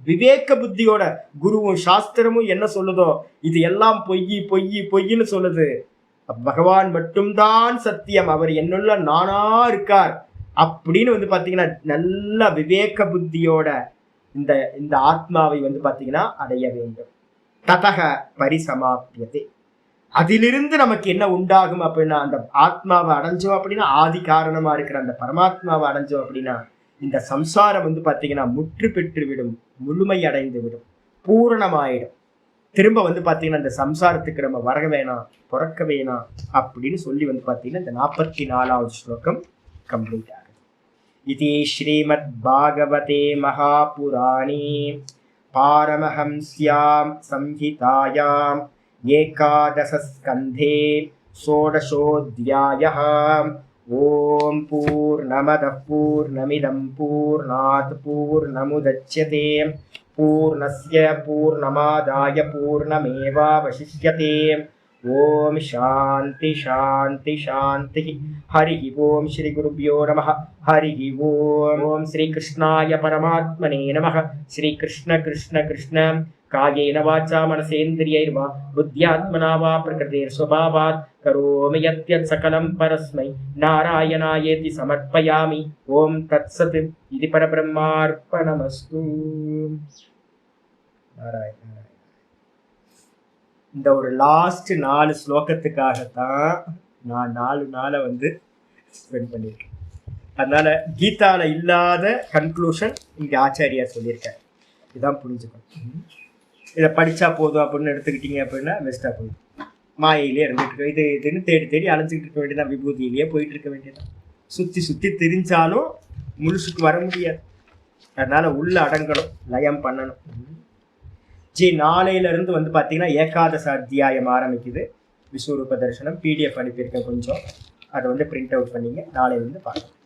விவேக புத்தியோட. குருவும் சாஸ்திரமும் என்ன சொல்லுதோ இது எல்லாம் பொய் பொய் பொய்ன்னு சொல்லுது. பகவான் மட்டும்தான் சத்தியம், அவர் என்னுள்ள நானா இருக்கார் அப்படின்னு பாத்தீங்கன்னா நல்ல விவேக புத்தியோட இந்த ஆத்மாவை பாத்தீங்கன்னா அடைய வேண்டும். ததக பரிசமாப்பியதே, அதிலிருந்து நமக்கு என்ன உண்டாகும் அப்படின்னா, அந்த ஆத்மாவை அடைஞ்சோம் அப்படின்னா, ஆதி காரணமா இருக்கிற அந்த பரமாத்மாவை அடைஞ்சோம் அப்படின்னா இந்த சம்சாரம் பாத்தீங்கன்னா முற்று பெற்று விடும், முழுமை அடைந்து விடும், பூரணமாயிடும். திரும்ப பாத்தீங்கன்னா இந்த சம்சாரத்துக்கு நம்ம வர வேணாம், பிறக்க வேணாம் அப்படின்னு சொல்லி பாத்தீங்கன்னா இந்த 44வது ஸ்லோகம் கம்ப்ளீட் ஆகுது. இது ஸ்ரீமத் பாகவதே மகாபுராணே பாரமஹம்ஸ்யாம் சம்ஹிதாயாம் ஏகாதச ஸ்கந்தே ஷோடசோத்யாயः. ஓம் பூர்ணமதః பூர்ணமிதம் பூர்ணாத் பூர்ணமுதச்யதே பூர்ணஸ்ய பூர்ணமாதாய பூர்ணமேவாவசிஷ்யதே. ஓம் சாந்தி சாந்தி சாந்தி. ஹரி ஓம் ஸ்ரீ குருப்யோ நமः. ஹரி ஓம். ஓம் ஸ்ரீ கிருஷ்ணாய பரமாத்மனே நமः. ஸ்ரீ கிருஷ்ண கிருஷ்ண கிருஷ்ண காயேன வாச்சா மனசேந்திரியைர்வா புத்யாத்மனா வா பிரகிருதேர் ஸ்வபாவாத் கரோமி யத்யத் சகலம் பரஸ்மை நாராயணாயேதி சமர்ப்பயாமி. ஓம் தத்சத். இது பரபிரம்மார்ப்பணமஸ்து. நாராயண. இந்த ஒரு லாஸ்ட் 4 ஸ்லோகத்துக்காகத்தான் நான் 4 நாளை ஸ்பெண்ட் பண்ணியிருக்கேன். அதனால கீதால இல்லாத கன்க்ளூஷன் இங்க ஆச்சாரியா சொல்லியிருக்காரு. இதான் புரிஞ்சுக்கணும். இதை படிச்சா போதும் அப்படின்னு எடுத்துக்கிட்டீங்க அப்படின்னா பெஸ்டா போயிடும். மாயிலே இருந்துட்டு இதுன்னு தேடி தேடி அலைஞ்சிக்கிட்டு இருக்க வேண்டியதான், விபூதியிலேயே போயிட்டு இருக்க வேண்டியதான். சுத்தி சுத்தி தெரிஞ்சாலும் முழுசுக்கு வர முடியாது. அதனால உள்ள அடங்கணும், லயம் பண்ணணும். நாளையில இருந்து பாத்தீங்கன்னா ஏகாதச அத்தியாயம் ஆரம்பிக்குது. விஸ்வரூப தரிசனம் PDF அனுப்பியிருக்கேன், கொஞ்சம் அதை பிரிண்ட் அவுட் பண்ணிங்க. நாளையிலிருந்து பார்க்கலாம்.